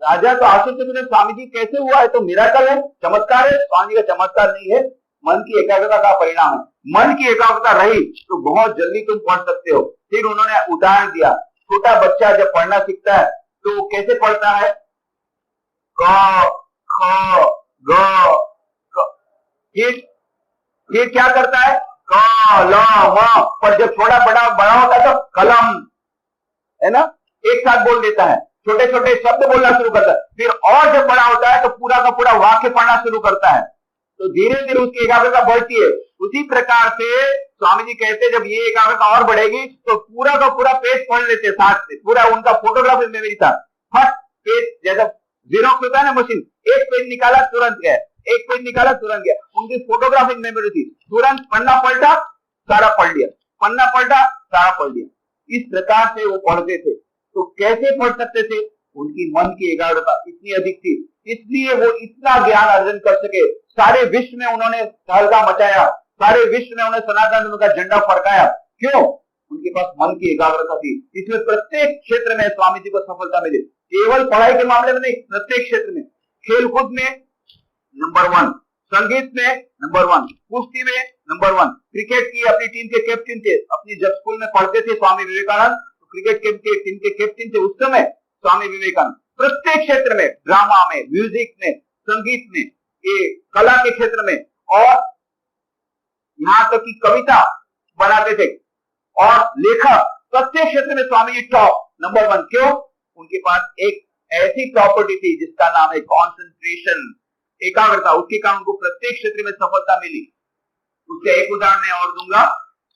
राजा तो आश्चर्य से बोले स्वामी जी कैसे हुआ? है तो मिराकल है, चमत्कार है। स्वामी जी का चमत्कार नहीं है, मन की एकाग्रता का परिणाम है। मन की एकाग्रता रही तो बहुत जल्दी तुम पढ़ सकते हो। फिर उन्होंने उदाहरण दिया, छोटा बच्चा जब पढ़ना सीखता है तो वो कैसे पढ़ता है? क ख ग क। फिर क्या करता है? क ल म। पर जब थोड़ा बड़ा होता है तो कलम, है ना, एक साथ बोल देता है, छोटे छोटे शब्द बोलना शुरू करता है। फिर और जब बड़ा होता है तो पूरा का पूरा वाक्य पढ़ना शुरू करता है। तो धीरे धीरे उसकी एकाग्रता बढ़ती है। उसी प्रकार से स्वामी जी कहते हैं जब ये एकाग्रता और बढ़ेगी तो पूरा का पूरा पेज पढ़ लेते साथ में। पूरा उनका फोटोग्राफी मेमोरी था। फट पेज, जैसा जेरॉक्स होता है ना मशीन, एक पेज निकाला तुरंत गया, एक पेज निकाला तुरंत गया। उनकी फोटोग्राफिक मेमोरी थी, तुरंत पन्ना पलटा सारा पढ़ लिया, पन्ना पलटा सारा पढ़ लिया। इस प्रकार से वो पढ़ते थे। तो कैसे पढ़ सकते थे? उनकी मन की एकाग्रता इतनी अधिक थी, इसलिए वो इतना ज्ञान अर्जन कर सके। सारे विश्व में उन्होंने तहलका मचाया, सारे विश्व में उन्होंने सनातन धर्म का झंडा फड़काया। क्यों? उनके पास मन की एकाग्रता थी। इसलिए प्रत्येक क्षेत्र में स्वामी जी को सफलता मिली, केवल पढ़ाई के मामले में नहीं, प्रत्येक क्षेत्र में। खेलकूद में नंबर 1, संगीत में नंबर 1, कुश्ती में नंबर 1, क्रिकेट की अपनी टीम के कैप्टन थे। अपनी जब स्कूल में पढ़ते थे स्वामी विवेकानंद, तो क्रिकेट टीम के कैप्टन थे उस समय स्वामी विवेकानंद। प्रत्येक क्षेत्र में, ड्रामा में, म्यूजिक में, संगीत में, ये कला के क्षेत्र में, और यहां तक कि कविता बनाते थे और लेखक, प्रत्येक क्षेत्र में स्वामी जी टॉप, नंबर 1। क्यों? उनके पास एक ऐसी प्रॉपर्टी थी जिसका नाम है कॉन्सेंट्रेशन, एकाग्रता। उसके कारण उनको प्रत्येक क्षेत्र में सफलता मिली। उसका एक उदाहरण मैं और दूंगा।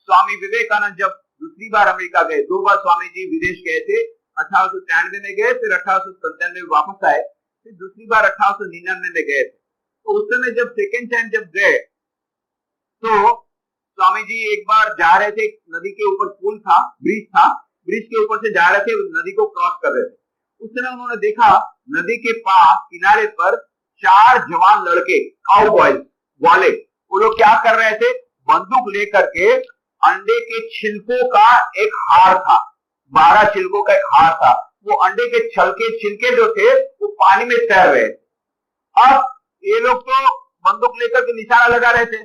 स्वामी विवेकानंद जब दूसरी बार अमेरिका गए, 2 बार स्वामी जी विदेश गए थे। 1893 में गए, फिर 1897 में वापस आए, फिर दूसरी बार 1899 में गए थे। तो उस समय जब सेकेंड टाइम जब गए तो स्वामी जी एक बार जा रहे थे, नदी के ऊपर पुल था, ब्रिज था, ब्रिज के ऊपर से जा रहे थे, नदी को क्रॉस कर रहे थे। उस समय उन्होंने देखा नदी के पास किनारे पर 4 जवान लड़के, काउबॉयज वाले, वो लोग क्या कर रहे थे? बंदूक लेकर के अंडे के छिलकों का एक हार था, 12 छिलकों का एक हार था। वो अंडे के छिलके जो थे वो पानी में तैर रहे थे। अब ये लोग तो बंदूक लेकर के निशाना लगा रहे थे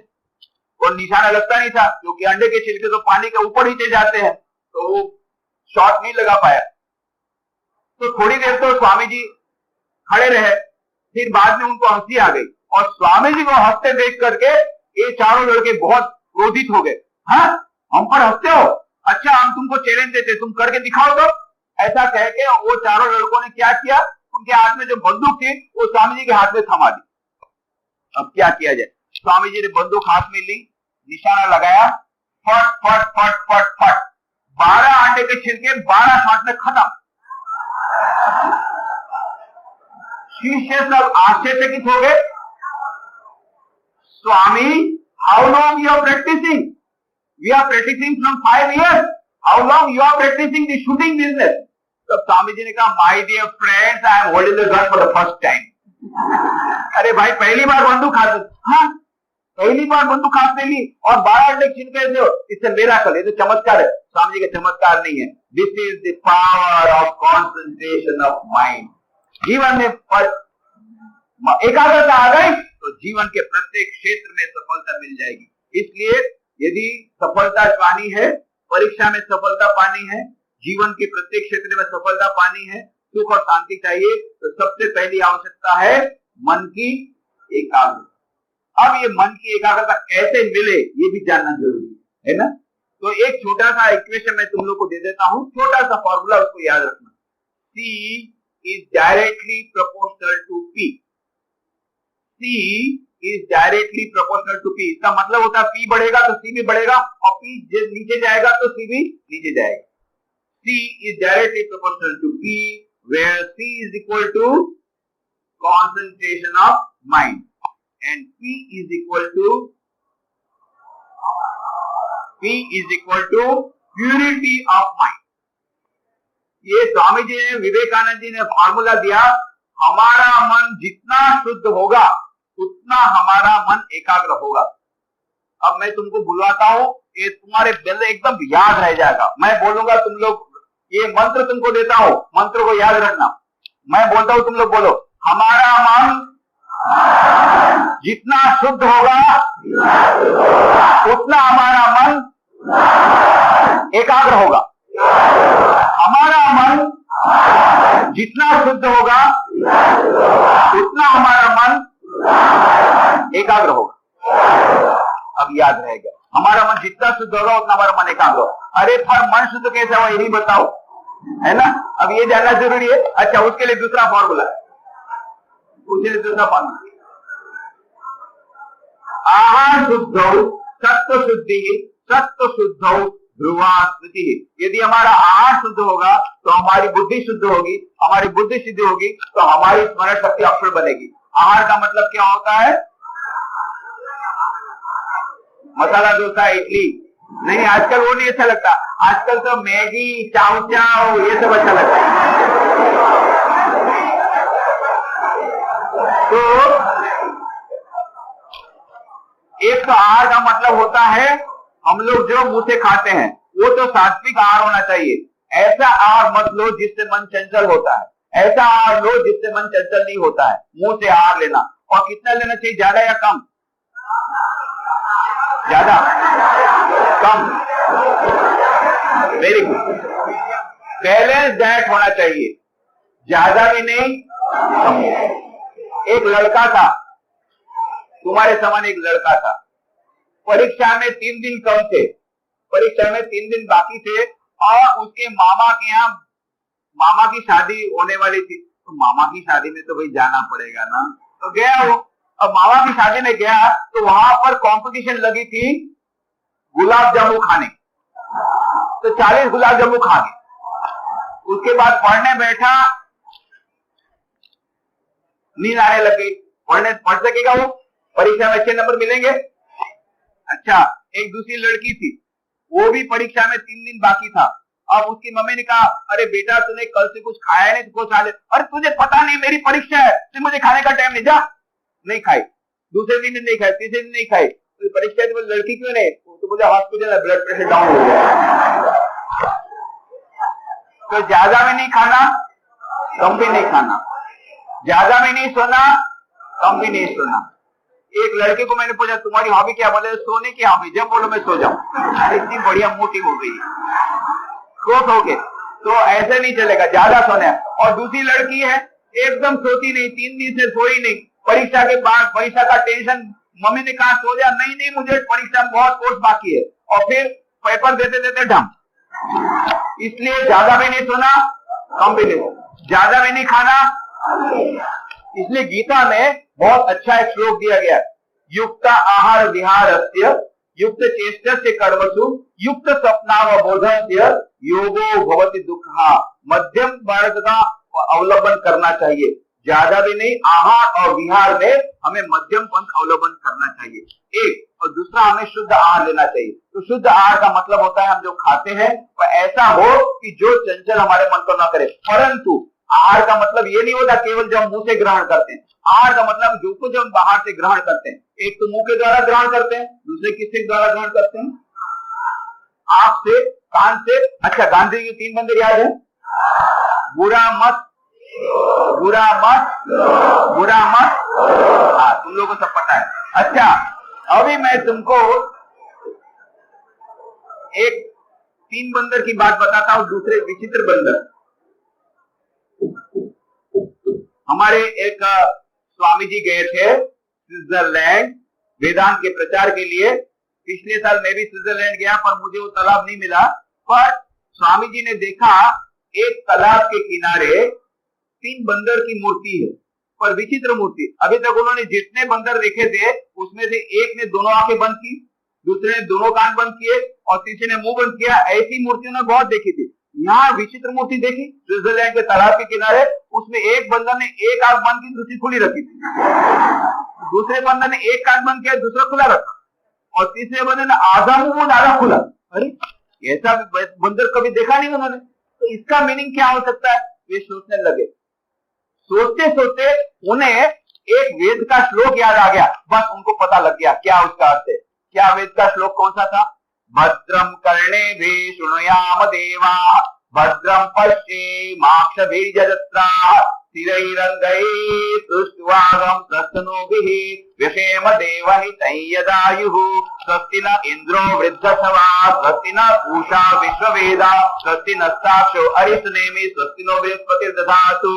और निशाना लगता नहीं था क्योंकि अंडे के छिलके तो पानी के ऊपर ही जाते हैं, तो वो शॉट नहीं लगा पाया। तो थोड़ी देर तो स्वामी जी खड़े रहे, फिर बाद में उनको हंसी आ गई और स्वामी जी को हंसते देख करके ये चारों लड़के बहुत क्रोधित हो गए। हाँ, हम पर हंसते हो? अच्छा, हम तुमको चैलेंज देते, तुम करके दिखाओ तो। ऐसा कह के वो चारों लड़कों ने क्या किया? उनके हाथ में जो बंदूक थी वो स्वामी जी के हाथ में थमा दी। अब क्या किया जाए? स्वामी जी ने बंदूक हाथ में ली, निशाना लगाया, फट फट फट फट फट, 12 अंडे के छिलके 12 शॉट में खत्म। शिष्य सब आश्चर्यचकित हो गए। Swami, how long you are practising? We are practising from 5 years. How long you are practising the shooting business? तब स्वामी जी ने कहा, my dear friends, I am holding the gun for the first time. अरे भाई, पहली बार बंदूक हाथ में, हाँ पहली बार बंदूक हाथ में ली और 12 अंडे छिलके थे। इससे मेरा कल, ये तो चमत्कार है। स्वामी जी का चमत्कार नहीं है। This is the power of concentration of mind. जीवन में एकाग्रता आ गई तो जीवन के प्रत्येक क्षेत्र में सफलता मिल जाएगी। इसलिए यदि सफलता पानी है, परीक्षा में सफलता पानी है, जीवन के प्रत्येक क्षेत्र में सफलता पानी है, सुख और शांति चाहिए, तो सबसे पहली आवश्यकता है मन की एकाग्रता। अब ये मन की एकाग्रता कैसे मिले ये भी जानना जरूरी है ना। तो एक छोटा सा इक्वेशन मैं तुम लोग को दे देता हूं, छोटा सा फॉर्मूला, उसको याद रखना। C is directly proportional to P. C is directly proportional to P. इसका मतलब होता है P बढ़ेगा तो C भी बढ़ेगा, और P नीचे जाएगा तो C भी नीचे जाएगा। C is directly proportional to P, where C is equal to concentration of mind and P is equal to purity of mind. ये स्वामी जी ने, विवेकानंद जी ने फॉर्मूला दिया, हमारा मन जितना शुद्ध होगा उतना हमारा मन एकाग्र होगा। अब मैं तुमको बुलवाता हूं, ये तुम्हारे दिल एकदम याद रह जाएगा। मैं बोलूंगा, तुम लोग, ये मंत्र तुमको देता हूं, मंत्र को याद रखना। मैं बोलता हूं, तुम लोग बोलो, हमारा मन जितना शुद्ध होगा उतना हमारा मन एकाग्र होगा। हमारा मन जितना शुद्ध होगा उतना हमारा मन एकाग्र होगा। अब याद रहेगा, हमारा मन जितना शुद्ध होगा उतना हमारा मन एकाग्र होगा। अरे पर मन शुद्ध कैसे हुआ, यही बताओ, है ना। अब ये जानना जरूरी है। अच्छा, उसके लिए दूसरा फॉर्मूला, आहार शुद्धौ सत्व शुद्धौ ध्रुवा स्मृति। यदि हमारा आहार शुद्ध होगा तो हमारी बुद्धि शुद्ध होगी, हमारी बुद्धि शुद्ध होगी तो हमारी स्मरण शक्ति अक्षुण बनेगी। आहार का मतलब क्या होता है? मसाला डोसा, इडली नहीं, आजकल वो नहीं अच्छा लगता। आजकल तो मैगी, चाव चाव, ये सब अच्छा लगता है। तो एक तो आहार का मतलब होता है हम लोग जो मुंह से खाते हैं, वो तो सात्विक आहार होना चाहिए। ऐसा आहार मत लो जिससे मन चंचल होता है, ऐसा आहार लो जिससे मन चंचल नहीं होता है। मुंह से आहार लेना, और कितना लेना चाहिए, ज्यादा या कम? ज्यादा, कम, वेरी गुड। बैलेंस डाइट होना चाहिए, ज्यादा भी नहीं, कम भी। एक लड़का था, तुम्हारे समान एक लड़का था, परीक्षा में 3 दिन कम थे, परीक्षा में 3 दिन बाकी थे, और उसके मामा के यहाँ, मामा की शादी होने वाली थी, तो मामा की शादी में तो भाई जाना पड़ेगा ना, तो गया वो। अब मामा की शादी में गया तो वहां पर कंपटीशन लगी थी गुलाब जामुन खाने, तो 40 गुलाब जामुन खा गए। उसके बाद पढ़ने बैठा, नींद आने लग गई। पढ़ सकेगा वो? परीक्षा में अच्छे नंबर मिलेंगे? अच्छा, एक दूसरी लड़की थी, वो भी परीक्षा में 3 दिन बाकी था। अब उसकी मम्मी ने कहा, अरे बेटा तूने कल से कुछ खाया नहीं, तुझको खा ले। अरे तुझे पता नहीं मेरी परीक्षा है, तो मुझे खाने का टाइम नहीं, जा। नहीं खाई, दूसरे दिन नहीं खाई, तीसरे दिन नहीं खाई। तो परीक्षा तो लड़की क्यों नहीं? तो मुझे हॉस्पिटल है, ब्लड प्रेशर डाउन हो गया। तो ज्यादा भी नहीं खाना, कम भी नहीं खाना, ज्यादा भी नहीं सोना, कम भी नहीं सोना। एक लड़के को मैंने पूछा, तुम्हारी हॉबी क्या? बोले सोने की हॉबी। जब बोलो मैं सो जाऊं। इतनी बढ़िया मोटी हो गई, सो के। तो ऐसे नहीं चलेगा, ज्यादा सोना। और दूसरी लड़की है, एकदम सोती नहीं, 3 दिन से सोई नहीं। परीक्षा के बाद, परीक्षा का टेंशन, मम्मी ने कहा सो जा, नहीं मुझे परीक्षा में बहुत कोर्स बाकी है, और फिर पेपर देते देते ढम। इसलिए ज्यादा भी नहीं सोना, कम भी नहीं, ज्यादा भी नहीं खाना। इसलिए गीता में बहुत अच्छा एक श्लोक दिया गया, युक्त आहार विहारस्य युक्त चेष्टस्य कर्मसु युक्त स्वप्नावबोधस्य योगो भवति दुःखः। मध्यम मार्ग का अवलंबन करना चाहिए, ज्यादा भी नहीं। आहार और विहार में हमें मध्यम पंथ अवलंबन करना चाहिए, एक। और दूसरा, हमें शुद्ध आहार लेना चाहिए। तो शुद्ध आहार का मतलब होता है हम जो खाते हैं वह ऐसा हो कि जो चंचल हमारे मन को ना करे। परंतु आहार का मतलब ये नहीं होता केवल जो हम मुंह से ग्रहण करते हैं। आहार का मतलब जो कुछ हम बाहर से ग्रहण करते हैं, एक तो मुंह के द्वारा ग्रहण करते हैं, दूसरे किसके द्वारा ग्रहण करते हैं? आंख से, कान से। अच्छा, गांधी जी के 3 मंदिर याद है? बुरा मत बुरा मत, बुरा मत। हाँ, तुम लोगों को सब पता है। अच्छा, अभी मैं तुमको एक 3 बंदर की बात बताता हूं, दूसरे विचित्र बंदर। हमारे एक स्वामी जी गए थे स्विट्जरलैंड वेदांत के प्रचार के लिए। पिछले साल मैं भी स्विट्जरलैंड गया, पर मुझे वो तालाब नहीं मिला। पर स्वामी जी ने देखा एक तालाब के किनारे 3 बंदर की मूर्ति है, पर विचित्र मूर्ति। अभी तक उन्होंने जितने बंदर देखे थे उसमें से एक ने दोनों आंखें बंद की, दूसरे ने दोनों कान बंद किए और तीसरे ने मुंह बंद किया। ऐसी मूर्तियों ने बहुत देखी थी। यहाँ विचित्र मूर्ति देखी स्विट्जरलैंड के तालाब के किनारे, उसमें एक बंदर ने एक आंख बंद की, दूसरी खुली रखी थी। दूसरे बंदर ने एक कान बंद किया, दूसरा खुला रखा, और तीसरे बंदर ने आधा मुंह आधा खुला। अरे, ऐसा बंदर कभी देखा नहीं उन्होंने। तो इसका मीनिंग क्या हो सकता है? वे सोचने लगे। सोचते सोचते उन्हें एक वेद का श्लोक याद आ गया। बस उनको पता लग गया क्या उसका अर्थ है। क्या वेद का श्लोक कौन सा था? भद्रम कर्णेभिः शृणुयाम देवाः, भद्रम पश्येमाक्षभिर्यजत्राः, स्थिरैरङ्गैः तुष्ट्वागं तस्तनूभिः, व्यशेम देवहितं यदायुः, स्वस्ति न इन्द्रो वृद्धश्रवाः, स्वस्ति न पूषा विश्ववेदाः, स्वस्ति नस्ताक्षो अरिष्टनेमिः, स्वस्ति नो बृहस्पतिर्दधातु।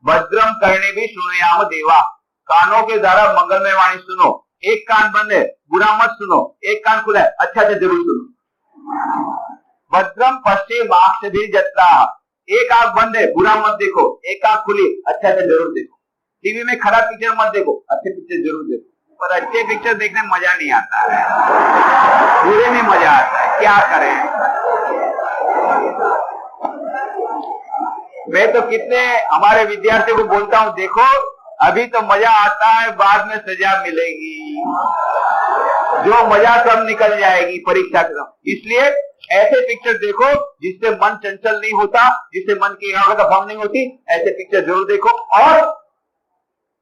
भद्रम कर्णेभिः शृणुयाम देवाः, कानों के द्वारा मंगलमय वाणी सुनो। एक कान बंद है, बुरा मत सुनो। एक कान खुला है, अच्छा से जरूर सुनो। भद्रम पश्येमाक्षभिर्यजत्राः, एक आंख बंद है, बुरा मत देखो। एक आंख खुली, अच्छा से जरूर देखो। टीवी में खराब पिक्चर मत देखो, अच्छे पिक्चर जरूर देखो। पर अच्छे पिक्चर देखने में मजा नहीं आता है, बुरे में मजा आता है। क्या करें? मैं तो कितने हमारे विद्यार्थियों को बोलता हूँ, देखो अभी तो मजा आता है, बाद में सजा मिलेगी। जो मजा सब निकल जाएगी परीक्षा के समय। इसलिए ऐसे पिक्चर देखो जिससे मन चंचल नहीं होता, जिससे मन की एकाग्रता भंग नहीं होती। ऐसे पिक्चर जरूर देखो। और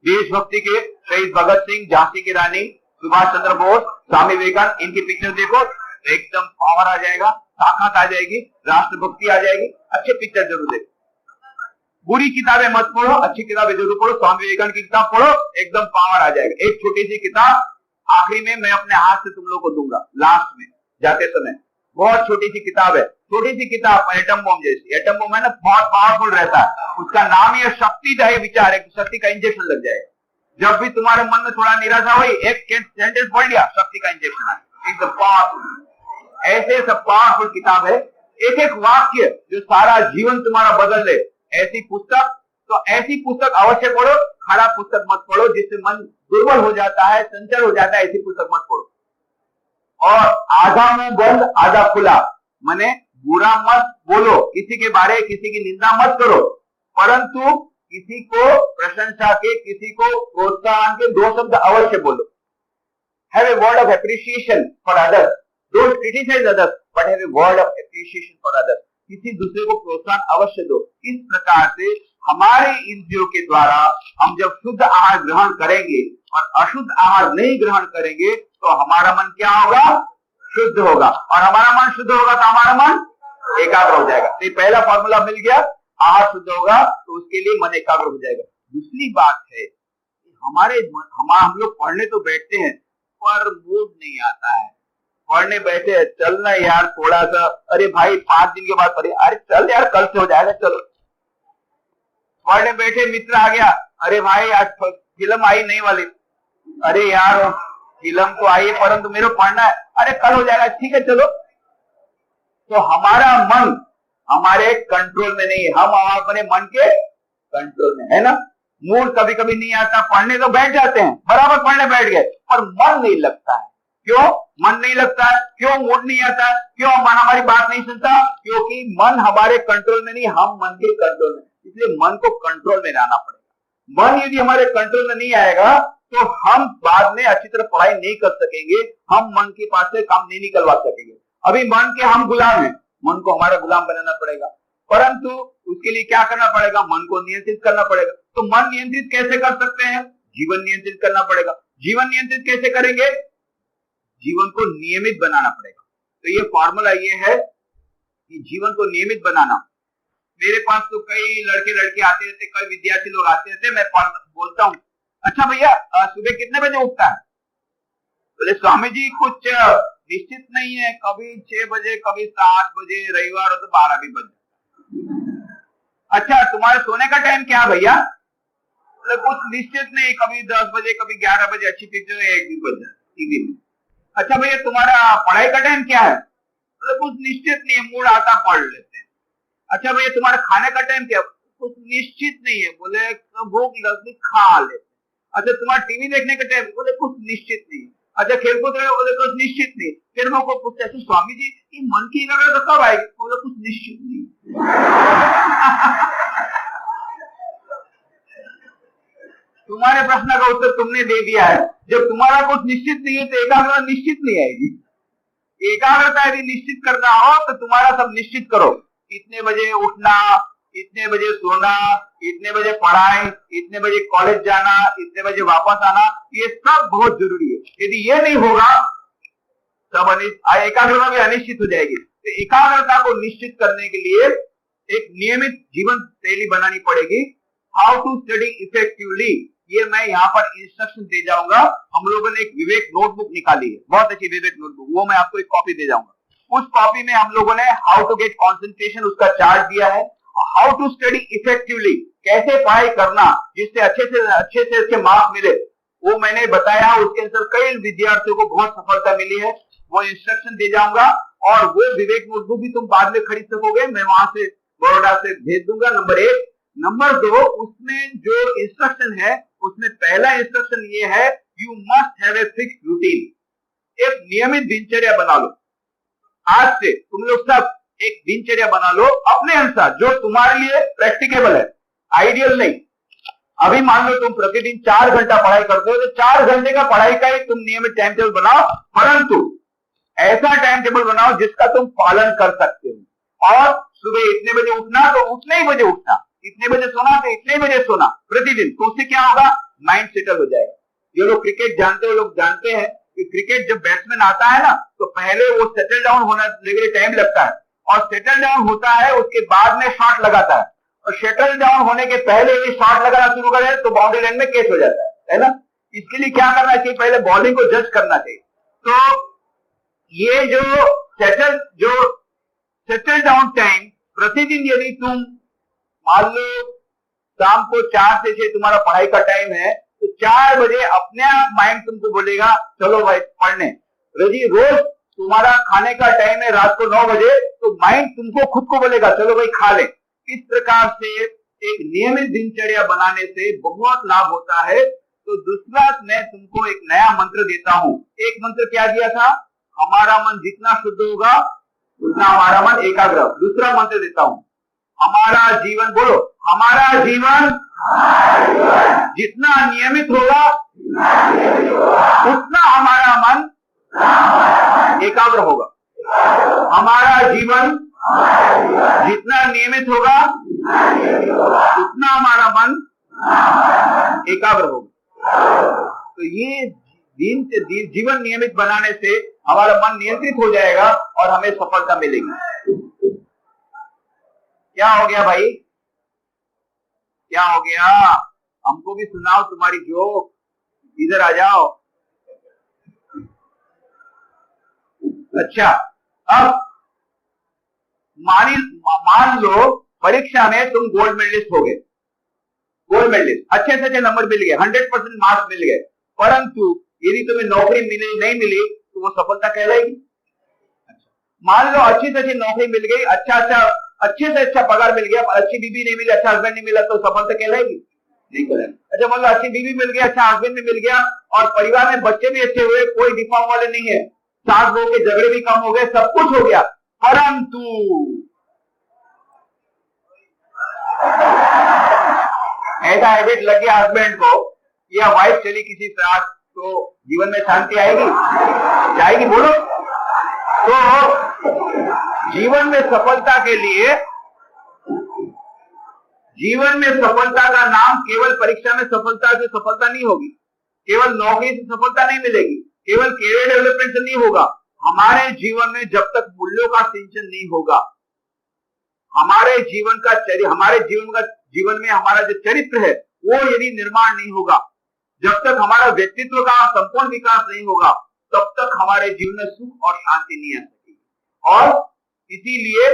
देशभक्ति के शहीद भगत सिंह, झांसी की रानी, सुभाष चंद्र बोस, स्वामी विवेकानंद, इनकी पिक्चर देखो, एकदम पावर आ जाएगा, ताकत आ जाएगी, राष्ट्रभक्ति आ जाएगी। अच्छे पिक्चर जरूर देखो। बुरी किताबें मत पढ़ो, अच्छी किताबें जरूर पढ़ो। स्वामी विवेकानंद की किताब पढ़ो, एकदम पावर आ जाएगा। एक छोटी सी किताब आखिरी में मैं अपने हाथ से तुम लोग को दूंगा, लास्ट में जाते समय। बहुत छोटी सी किताब है, छोटी सी किताब, एटम बम जैसी। एटम बम है ना, बहुत पावरफुल रहता है। उसका नाम ही शक्ति है, विचार है, शक्ति का इंजेक्शन लग जाएगा। जब भी तुम्हारे मन में थोड़ा निराशा हुई, एक सेंटेंस पढ़ लिया, शक्ति का इंजेक्शन है, एकदम पावरफुल। ऐसे सब पावरफुल किताब है। एक एक वाक्य जो सारा जीवन तुम्हारा बदल ले, ऐसी पुस्तक। तो ऐसी पुस्तक अवश्य पढ़ो, खराब पुस्तक मत पढ़ो जिससे मन दुर्बल हो जाता है, चंचल हो जाता है। ऐसी पुस्तक मत पढ़ो। और आधा मुंह बंद आधा खुला, माने बुरा मत बोलो, किसी के बारे किसी की निंदा मत करो, परंतु किसी को प्रशंसा के, किसी को प्रोत्साहन के 2 शब्द अवश्य बोलो। Have a word of appreciation for others, don't criticise others, but have a word of appreciation for others. किसी दूसरे को प्रोत्साहन अवश्य दो। इस प्रकार से हमारे इंद्रियों के द्वारा हम जब शुद्ध आहार ग्रहण करेंगे और अशुद्ध आहार नहीं ग्रहण करेंगे तो हमारा मन क्या होगा? शुद्ध होगा। और हमारा मन शुद्ध होगा तो हमारा मन एकाग्र हो जाएगा। तो पहला फॉर्मूला मिल गया, आहार शुद्ध होगा तो उसके लिए मन एकाग्र हो जाएगा। दूसरी बात है, हम लोग पढ़ने तो बैठते हैं पर मूड नहीं आता है। पढ़ने बैठे, चलना यार थोड़ा सा, अरे भाई 5 दिन के बाद पढ़े, अरे चल यार कल से हो जाएगा, चलो। पढ़ने बैठे, मित्र आ गया, अरे भाई आज फिल्म आई नहीं वाली, अरे यार फिल्म तो आई है परंतु मेरे को पढ़ना है, अरे कल हो जाएगा, ठीक है चलो। तो हमारा मन हमारे कंट्रोल में नहीं है, हम अपने मन के कंट्रोल में है ना। मूड कभी कभी नहीं आता, पढ़ने तो बैठ जाते हैं, बराबर पढ़ने बैठ गए, पर मन नहीं लगता है। क्यों मन नहीं लगता है? क्यों मूड नहीं आता है? क्यों मन हमारी बात नहीं सुनता? क्योंकि मन हमारे कंट्रोल में नहीं, हम मन के कंट्रोल में। इसलिए मन को कंट्रोल में लाना पड़ेगा। मन यदि हमारे कंट्रोल में नहीं आएगा तो हम बाद में अच्छी तरह पढ़ाई नहीं कर सकेंगे, हम मन के पास से काम नहीं निकलवा सकेंगे। अभी मन के हम गुलाम हैं, मन को हमारा गुलाम बनाना पड़ेगा, परंतु उसके लिए क्या करना पड़ेगा? मन को नियंत्रित करना पड़ेगा। तो मन नियंत्रित कैसे कर सकते हैं? जीवन नियंत्रित करना पड़ेगा। जीवन नियंत्रित कैसे करेंगे? जीवन को नियमित बनाना पड़ेगा। तो ये फॉर्मूला ये है कि जीवन को नियमित बनाना। मेरे पास तो कई लड़के लड़के आते रहते, कई विद्यार्थी लोग आते रहते, मैं बोलता हूँ, अच्छा भैया सुबह कितने बजे उठता है? बोले स्वामी जी कुछ निश्चित नहीं है, कभी 6 बजे, कभी 7 बजे, रविवार हो तो 12 भी बज जाता। अच्छा तुम्हारे सोने का टाइम क्या भैया? बोले कुछ निश्चित नहीं, कभी 10 बजे, कभी 11 बजे, अच्छी पिक्चर 1 भी बज जाता टीवी में। अच्छा भैया तुम्हारा पढ़ाई का टाइम क्या है? बोले कुछ निश्चित नहीं है, मूड आता पढ़ लेते हैं। अच्छा भैया तुम्हारा खाने का टाइम क्या? कुछ निश्चित नहीं है, बोले भूख लगती खा लेते हैं। अच्छा तुम्हारा टीवी देखने का टाइम? बोले कुछ निश्चित नहीं है। अच्छा खेलकूद रहे? बोले कुछ निश्चित नहीं। फिर मैं को पूछते हैं स्वामी जी ये मन की एकाग्रता तो कब आएगी? बोले कुछ निश्चित नहीं। तुम्हारे प्रश्न का उत्तर तुमने दे दिया है। जब तुम्हारा कुछ निश्चित नहीं है तो एकाग्रता निश्चित नहीं आएगी। एकाग्रता यदि निश्चित करना हो तो तुम्हारा सब निश्चित करो, इतने बजे उठना, इतने बजे सोना, इतने बजे पढ़ाई, इतने बजे कॉलेज जाना, इतने बजे वापस आना, ये सब बहुत जरूरी है। यदि ये नहीं होगा तब एकाग्रता भी अनिश्चित हो जाएगी। तो एकाग्रता को निश्चित करने के लिए एक नियमित जीवन शैली बनानी पड़ेगी। हाउ टू स्टडी इफेक्टिवली, ये मैं यहाँ पर इंस्ट्रक्शन दे जाऊंगा। हम लोगों ने एक विवेक नोटबुक निकाली है, बहुत अच्छी विवेक नोटबुक, वो मैं आपको एक कॉपी दे जाऊंगा। उस कॉपी में हम लोगों ने हाउ टू गेट कॉन्सेंट्रेशन उसका चार्ट दिया है, हाउ टू स्टडी इफेक्टिवली, कैसे पढ़ाई करना जिससे अच्छे मार्क्स मिले, वो मैंने बताया। उसके अंदर कई विद्यार्थियों को बहुत सफलता मिली है, वो इंस्ट्रक्शन दे जाऊंगा। और वो विवेक नोटबुक भी तुम बाद में खरीद सकोगे, मैं वहां से बड़ौदा से भेज दूंगा। नंबर 1। नंबर 2, उसमें जो इंस्ट्रक्शन है उसमें पहला इंस्ट्रक्शन ये है, you must have a fixed routine. एक नियमित दिनचर्या बना लो। आज से तुम लोग सब एक दिनचर्या बना लो अपने अनुसार, जो तुम्हारे लिए प्रैक्टिकेबल है, आइडियल नहीं। अभी मान लो तुम प्रतिदिन 4 घंटा पढ़ाई करते हो तो 4 घंटे का पढ़ाई का ही तुम नियमित टाइम टेबल बनाओ, परंतु ऐसा टाइम टेबल बनाओ जिसका तुम पालन कर सकते हो। और सुबह इतने बजे उठना तो उतने ही बजे उठना, इतने बजे सोना तो इतने बजे सोना प्रतिदिन। तो उससे क्या होगा, माइंड सेटल हो जाएगा। जो लोग क्रिकेट जानते हो लोग जानते हैं कि क्रिकेट जब बैट्समैन आता है ना तो पहले वो सेटल डाउन होने के लिए टाइम लगता है, और सेटल डाउन होता है उसके बाद में शॉट लगाता है, और सेटल डाउन होने के पहले ही शॉट लगाना शुरू करे तो बाउंड्री लाइन में कैच हो जाता है ना। इसके लिए क्या करना चाहिए, पहले बॉलिंग को जज करना चाहिए। तो ये जो सेटल डाउन टाइम प्रतिदिन यदि तुम मान लो शाम को 4 से 6 तुम्हारा पढ़ाई का टाइम है तो 4 बजे अपने आप माइंड तुमको बोलेगा चलो भाई पढ़ने। यदि रोज तुम्हारा खाने का टाइम है रात को 9 बजे तो माइंड तुमको खुद को बोलेगा चलो भाई खा ले। इस प्रकार से एक नियमित दिनचर्या बनाने से बहुत लाभ होता है। तो दूसरा मैं तुमको एक नया मंत्र देता हूं। एक मंत्र क्या दिया था, हमारा मन जितना शुद्ध होगा उतना हमारा मन एकाग्र। दूसरा मंत्र देता हूं, हमारा जीवन, बोलो हमारा जीवन जितना नियमित होगा उतना हमारा मन एकाग्र होगा। हमारा जीवन जितना नियमित होगा उतना हमारा मन एकाग्र होगा। तो ये जीवन नियमित बनाने से हमारा मन नियंत्रित हो जाएगा और हमें सफलता मिलेगी। क्या हो गया भाई, क्या हो गया? हमको भी सुनाओ तुम्हारी जोक, इधर आ जाओ। अच्छा, अब मान लो परीक्षा में तुम गोल्ड मेडलिस्ट हो गए, गोल्ड मेडलिस्ट, अच्छे से अच्छे नंबर मिल गए, 100% मार्क्स मिल गए, परंतु यदि तुम्हें नौकरी नहीं मिली तो वो सफलता कहलाएगी? मान लो अच्छी से अच्छी नौकरी मिल गई, अच्छे से अच्छा पगार मिल गया, अच्छी बीबी नहीं मिली, अच्छा हस्बैंड नहीं मिला, तो सफलता कहलाएगी? नहीं कहलाएगी। अच्छा मान लो अच्छी बीबी मिल गई, अच्छा हस्बैंड भी मिल गया और परिवार में बच्चे भी अच्छे हुए, कोई डिफॉर्म वाले नहीं है, सास बहू के झगड़े भी कम हो गए, सब कुछ हो गया, परंतु ऐसा हैबिट लग गया हस्बैंड को या वाइफ चली किसी साथ, तो जीवन में शांति आएगी? जाएगी? बोलो। तो जीवन में सफलता के लिए, जीवन में सफलता का नाम केवल परीक्षा में सफलता से सफलता नहीं होगी, केवल नौकरी से सफलता नहीं मिलेगी, केवल कैरियर डेवलपमेंट से नहीं होगा। हमारे जीवन में जब तक मूल्यों का सिंचन नहीं होगा, हमारे जीवन में हमारा जो चरित्र है वो यदि निर्माण नहीं होगा, जब तक हमारा व्यक्तित्व का संपूर्ण विकास नहीं होगा, तब तक हमारे जीवन में सुख और शांति नहीं आ सकेगी। और इसीलिए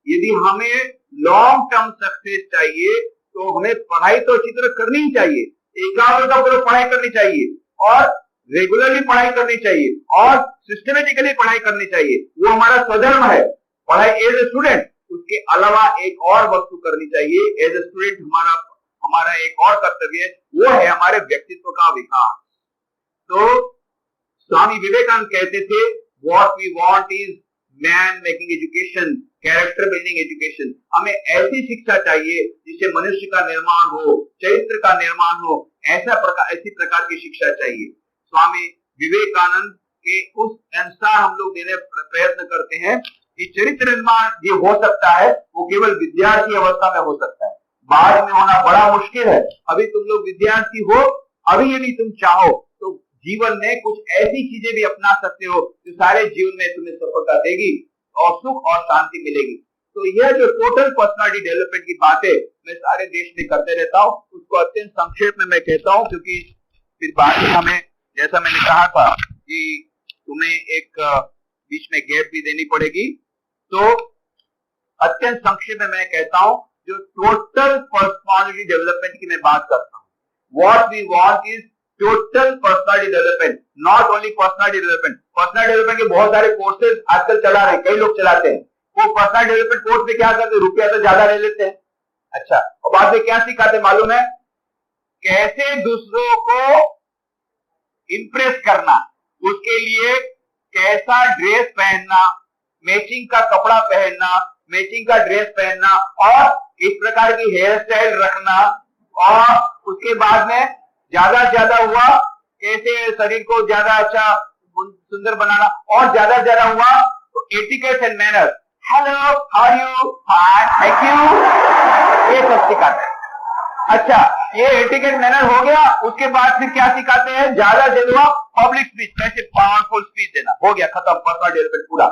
यदि हमें लॉन्ग टर्म सक्सेस चाहिए तो हमें पढ़ाई तो अच्छी तरह करनी ही चाहिए, एकाग्रता पूर्वक पढ़ाई करनी चाहिए और रेगुलरली पढ़ाई करनी चाहिए और सिस्टमेटिकली पढ़ाई करनी चाहिए। वो हमारा स्वधर्म है, पढ़ाई एज ए स्टूडेंट। उसके अलावा एक और वस्तु करनी चाहिए एज ए स्टूडेंट। हमारा एक और कर्तव्य है, वो है हमारे व्यक्तित्व का विकास। तो स्वामी विवेकानंद कहते थे, what we want is man making education, character building education. हमें ऐसी शिक्षा चाहिए जिससे मनुष्य का निर्माण हो, चरित्र का निर्माण हो, ऐसी प्रकार की शिक्षा चाहिए। स्वामी विवेकानंद के उस अनुसार हम लोग देने प्रयत्न करते हैं कि चरित्र निर्माण ये हो सकता है, वो केवल विद्यार्थी अवस्था में हो सकता है, बाद में होना बड़ा मुश्किल है। अभी तुम लोग विद्यार्थी हो, अभी यदि तुम चाहो तो जीवन में कुछ ऐसी चीजें भी अपना सकते हो जो सारे जीवन में तुम्हें सफलता देगी और सुख और शांति मिलेगी। तो यह जो टोटल पर्सनालिटी डेवलपमेंट की बातें मैं सारे देश में करते रहता हूँ, उसको अत्यंत संक्षेप में मैं कहता हूँ, क्योंकि फिर बाद में हमें, जैसा मैंने कहा था कि तुम्हें एक बीच में गैप भी देनी पड़ेगी, तो अत्यंत संक्षेप में मैं कहता हूं जो टोटल पर्सनालिटी डेवलपमेंट की मैं बात करता हूं। What we want is total personality development, not only personality development. Personality development के बहुत सारे कोर्सेज आजकल चला रहे हैं, कई लोग चलाते हैं। वो पर्सनालिटी डेवलपमेंट कोर्स में क्या करते हैं, रुपया तो ज्यादा ले लेते हैं, अच्छा, और बाद में क्या सिखाते मालूम है, कैसे दूसरों को इंप्रेस करना, उसके लिए कैसा ड्रेस पहनना, मैचिंग का कपड़ा पहनना, मैचिंग का ड्रेस पहनना और इस प्रकार की हेयर स्टाइल रखना, और उसके बाद में ज्यादा से ज्यादा हुआ कैसे शरीर को ज्यादा अच्छा सुंदर बनाना, और ज्यादा से ज्यादा हुआ तो etiquettes and manners, hello how are you, fine thank you, ये सब सिखाते हैं। अच्छा, ये एटिकेट मैनर हो गया। उसके बाद फिर क्या सिखाते हैं, ज्यादा से ज्यादा पब्लिक स्पीच, कैसे पावरफुल स्पीच देना, हो गया खत्म पर्सनल डेवलपमेंट पूरा।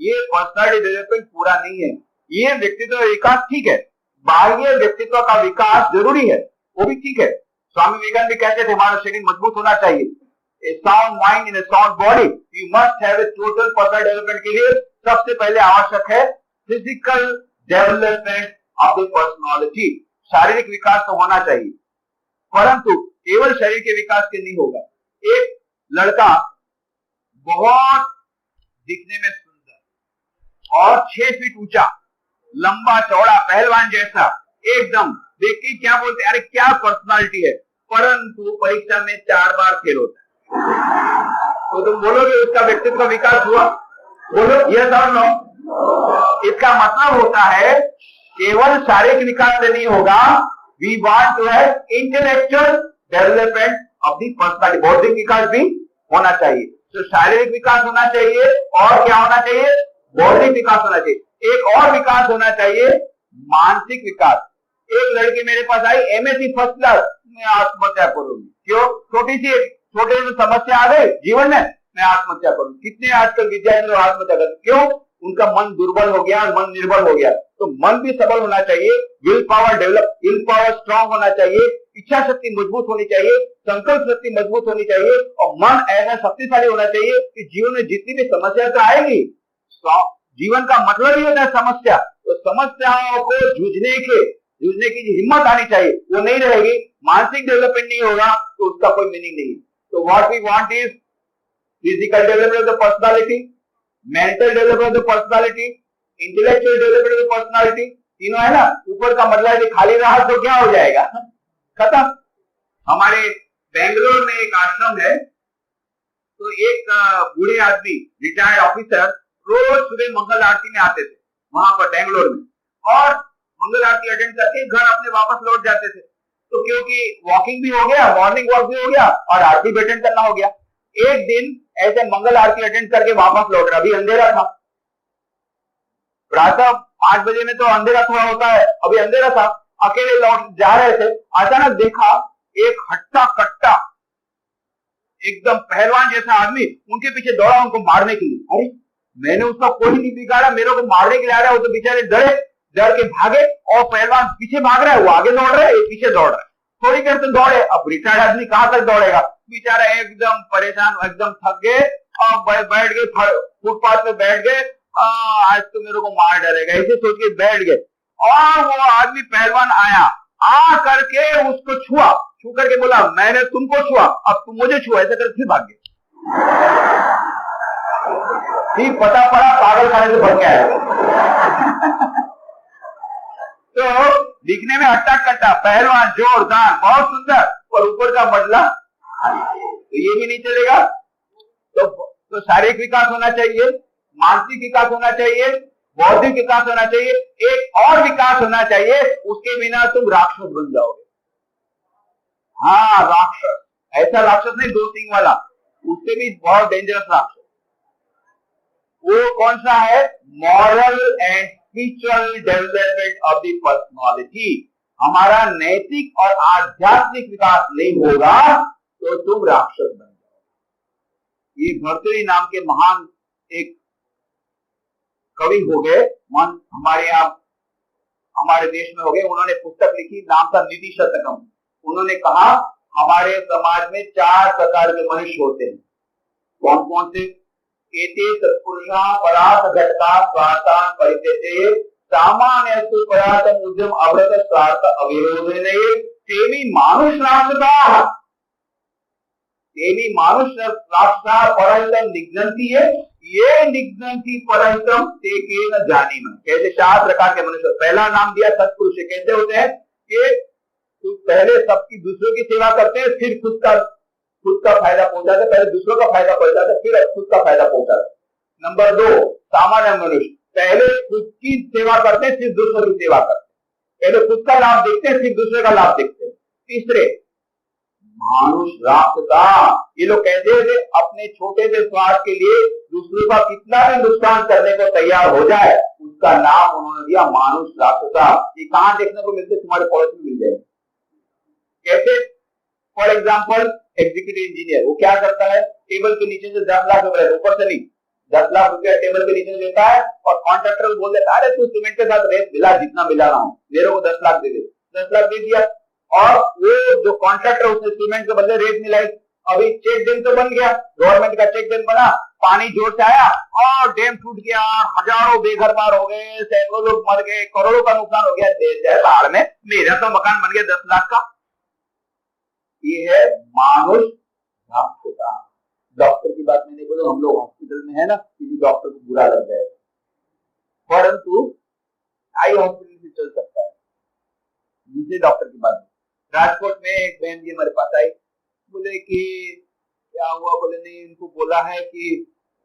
ये पर्सनल डेवलपमेंट पूरा नहीं है, ये व्यक्तित्व विकास ठीक है, बाह्य व्यक्तित्व का विकास जरूरी है, वो भी ठीक है। स्वामी विवेकानंद भी कहते थे हमारा शरीर मजबूत होना चाहिए, a sound mind in a sound body, you must have a total personal development के लिए सबसे पहले आवश्यक है physical development of the personality. शारीरिक विकास तो होना चाहिए, परंतु केवल शरीर के विकास से नहीं होगा। एक लड़का बहुत दिखने में सुंदर और 6 फीट ऊंचा, लंबा चौड़ा, पहलवान जैसा, एकदम देख के क्या बोलते हैं, अरे क्या पर्सनालिटी है, परंतु परीक्षा में 4 बार फेल होता है, तो तुम बोलोगे उसका व्यक्तित्व विकास हुआ? बोलो यस और नो। इसका मतलब होता है केवल शारीरिक विकास से नहीं होगा, we want to have intellectual development of the personality, बौद्धिक विकास भी होना चाहिए। तो शारीरिक विकास होना चाहिए और क्या होना चाहिए, बौद्धिक विकास होना चाहिए। एक और विकास होना चाहिए, मानसिक विकास। एक लड़की मेरे पास आई, एमएससी फर्स्ट क्लास, मैं आत्महत्या करूंगी, क्यों, छोटे समस्या आ गई जीवन में, मैं आत्महत्या करूंगी। कितने आजकल विद्यार्थी लोग आत्महत्या करते, क्यों, उनका मन दुर्बल हो गया, मन निर्बल हो गया। तो मन भी सबल होना चाहिए, will power develop, will power strong होना चाहिए, इच्छा शक्ति मजबूत होनी चाहिए, संकल्प शक्ति मजबूत होनी चाहिए, और मन ऐसा शक्तिशाली होना चाहिए कि जीवन में जितनी भी समस्या तो आएगी, जीवन का मतलब ही होता है समस्या, तो समस्याओं को जूझने की हिम्मत आनी चाहिए, वो नहीं रहेगी, मानसिक डेवलपमेंट नहीं होगा तो उसका कोई मीनिंग नहीं। तो what we want is physical development of the personality, mental development of the personality, intellectual development of the personality, तीनों है ना। ऊपर का मतलब है खाली रहा तो क्या हो जाएगा, खत्म। हमारे बेंगलोर में एक आश्रम है, तो एक बूढ़े आदमी, रिटायर्ड ऑफिसर, रोज सुबह मंगल आरती में आते थे वहां पर बेंगलोर में, और मंगल आरती अटेंड करके घर अपने वापस लौट जाते थे। तो क्योंकि वॉकिंग भी हो गया, मॉर्निंग वॉक भी हो गया और आरती भी अटेंड करना हो गया। एक दिन ऐसे मंगल आरती अटेंड करके वापस लौट रहा, अभी अंधेरा था, प्रातः 5 बजे में तो अंधेरा थोड़ा होता है, अभी अंधेरा था, अकेले लौट जा रहे थे, अचानक देखा एक हट्टा कट्टा एकदम पहलवान जैसा आदमी उनके पीछे दौड़ा उनको मारने के लिए। अरे मैंने उसका कोई नहीं बिगाड़ा, मेरे को मारने के लिए आ रहा है, वो तो बेचारे डरे, डर के भागे और पहलवान पीछे भाग रहा है, वो आगे दौड़ रहा है, ये पीछे दौड़ रहा है। थोड़ी देर से दौड़े, अब रिटायर्ड आदमी कहां तक दौड़ेगा, बेचारा एकदम परेशान, एकदम थक गए और बैठ गए, फुटपाथ पे बैठ गए। आज तो मेरे को मार डालेगा, ऐसे सोच के बैठ गए। और वो आदमी पहलवान आया, आ करके उसको छू करके बोला मैंने तुमको छुआ, अब तुम मुझे छुआ, ऐसा करके फिर भाग गए। ठीक पता पड़ा पागल खाने से भर के आया। तो दिखने में हट्टा कट्टा, पहलवान जोरदार, बहुत सुंदर, और ऊपर का बदला तो ये भी नहीं चलेगा। तो शारीरिक विकास होना चाहिए, मानसिक विकास होना चाहिए, बौद्धिक विकास होना चाहिए, एक और विकास होना चाहिए, उसके बिना तुम राक्षस बन जाओगे। हाँ राक्षस, ऐसा राक्षस नहीं दो सिंह वाला, उससे भी बहुत डेंजरस राक्षस। वो कौन सा है? Moral and spiritual development of the personality. हमारा नैतिक और आध्यात्मिक विकास नहीं होगा तो तुम राक्षस बन जाओगे। ये भर्तृहरि नाम के महान एक कवि हो गए, हमारे यहाँ हमारे देश में हो गए, उन्होंने पुस्तक लिखी, नाम था नीति शतकम। उन्होंने कहा हमारे समाज में 4 प्रकार के मनुष्य होते हैं। कौन कौन से? एते सत्पुरुषा परार्थ घटका स्वार्था परित्यज्य सामान्य सुपरातम उद्यम अव्रत स्वार्थ अविरोधने तेमी मानुष राक्षसा, तेमी मानुष राक्षसा परहितम निघ्नन्ति है, ये निघ्नन्ति परहितम ते केन जानीमः। कहते 4 प्रकार के मनुष्य। पहला नाम दिया सत्पुरुष। कैसे होते हैं कि तो पहले सबकी दूसरों की सेवा करते हैं, फिर खुद का फायदा पहुंचाते, पहले दूसरों का फायदा पहुंचाते, फिर खुद का फायदा पहुंचाते। नंबर 2 सामान्य मनुष्य, पहले खुद की सेवा करते हैं, फिर दूसरों की सेवा करते हैं, पहले खुद का लाभ देखते हैं, फिर दूसरे का लाभ देखते हैं। तीसरे मानुष राक्षसा, ये लोग कहते हैं अपने छोटे से स्वार्थ के लिए दूसरों का कितना भी नुकसान करने को तैयार हो जाए, उसका नाम उन्होंने दिया मानुष राक्षसा। ये कहां देखने को मिलते? तुम्हारे पड़ोस में मिल जाएंगे। कैसे? फॉर एग्जाम्पल एग्जीक्यूटिव इंजीनियर, वो क्या करता है? टेबल के नीचे से 10 लाख रुपए, ऊपर से नहीं, 10 लाख रुपया टेबल के नीचे लेता है और कॉन्ट्रैक्टर को बोल देता है अरे तू सीमेंट के साथ रेत मिला, जितना मिला रहा हूं, मेरे को 10 लाख दे दे। 10 लाख दे दिया और वो जो कॉन्ट्रैक्टर उसने सीमेंट के बदले रेत मिलाई। अभी चेक डैम तो बन गया, गवर्नमेंट का चेक डैम बना, पानी जोर से आया और डैम टूट गया, हजारों बेघरबार हो गए, सैकड़ों लोग मर गए, करोड़ों का नुकसान हो गया, देश है बाढ़ में, मेरा तो मकान बन गया 10 लाख का। ये है मानुष राक्षसा। डॉक्टर की बात मैंने बोला, हम लोग हॉस्पिटल में है ना, किसी डॉक्टर को बुरा लग जाएगा, परंतु आई हॉस्पिटल से चल सकता है। दूसरे डॉक्टर की बात, राजकोट में एक बहन जी हमारे पास आई, बोले कि क्या हुआ? बोले नहीं, इनको बोला है कि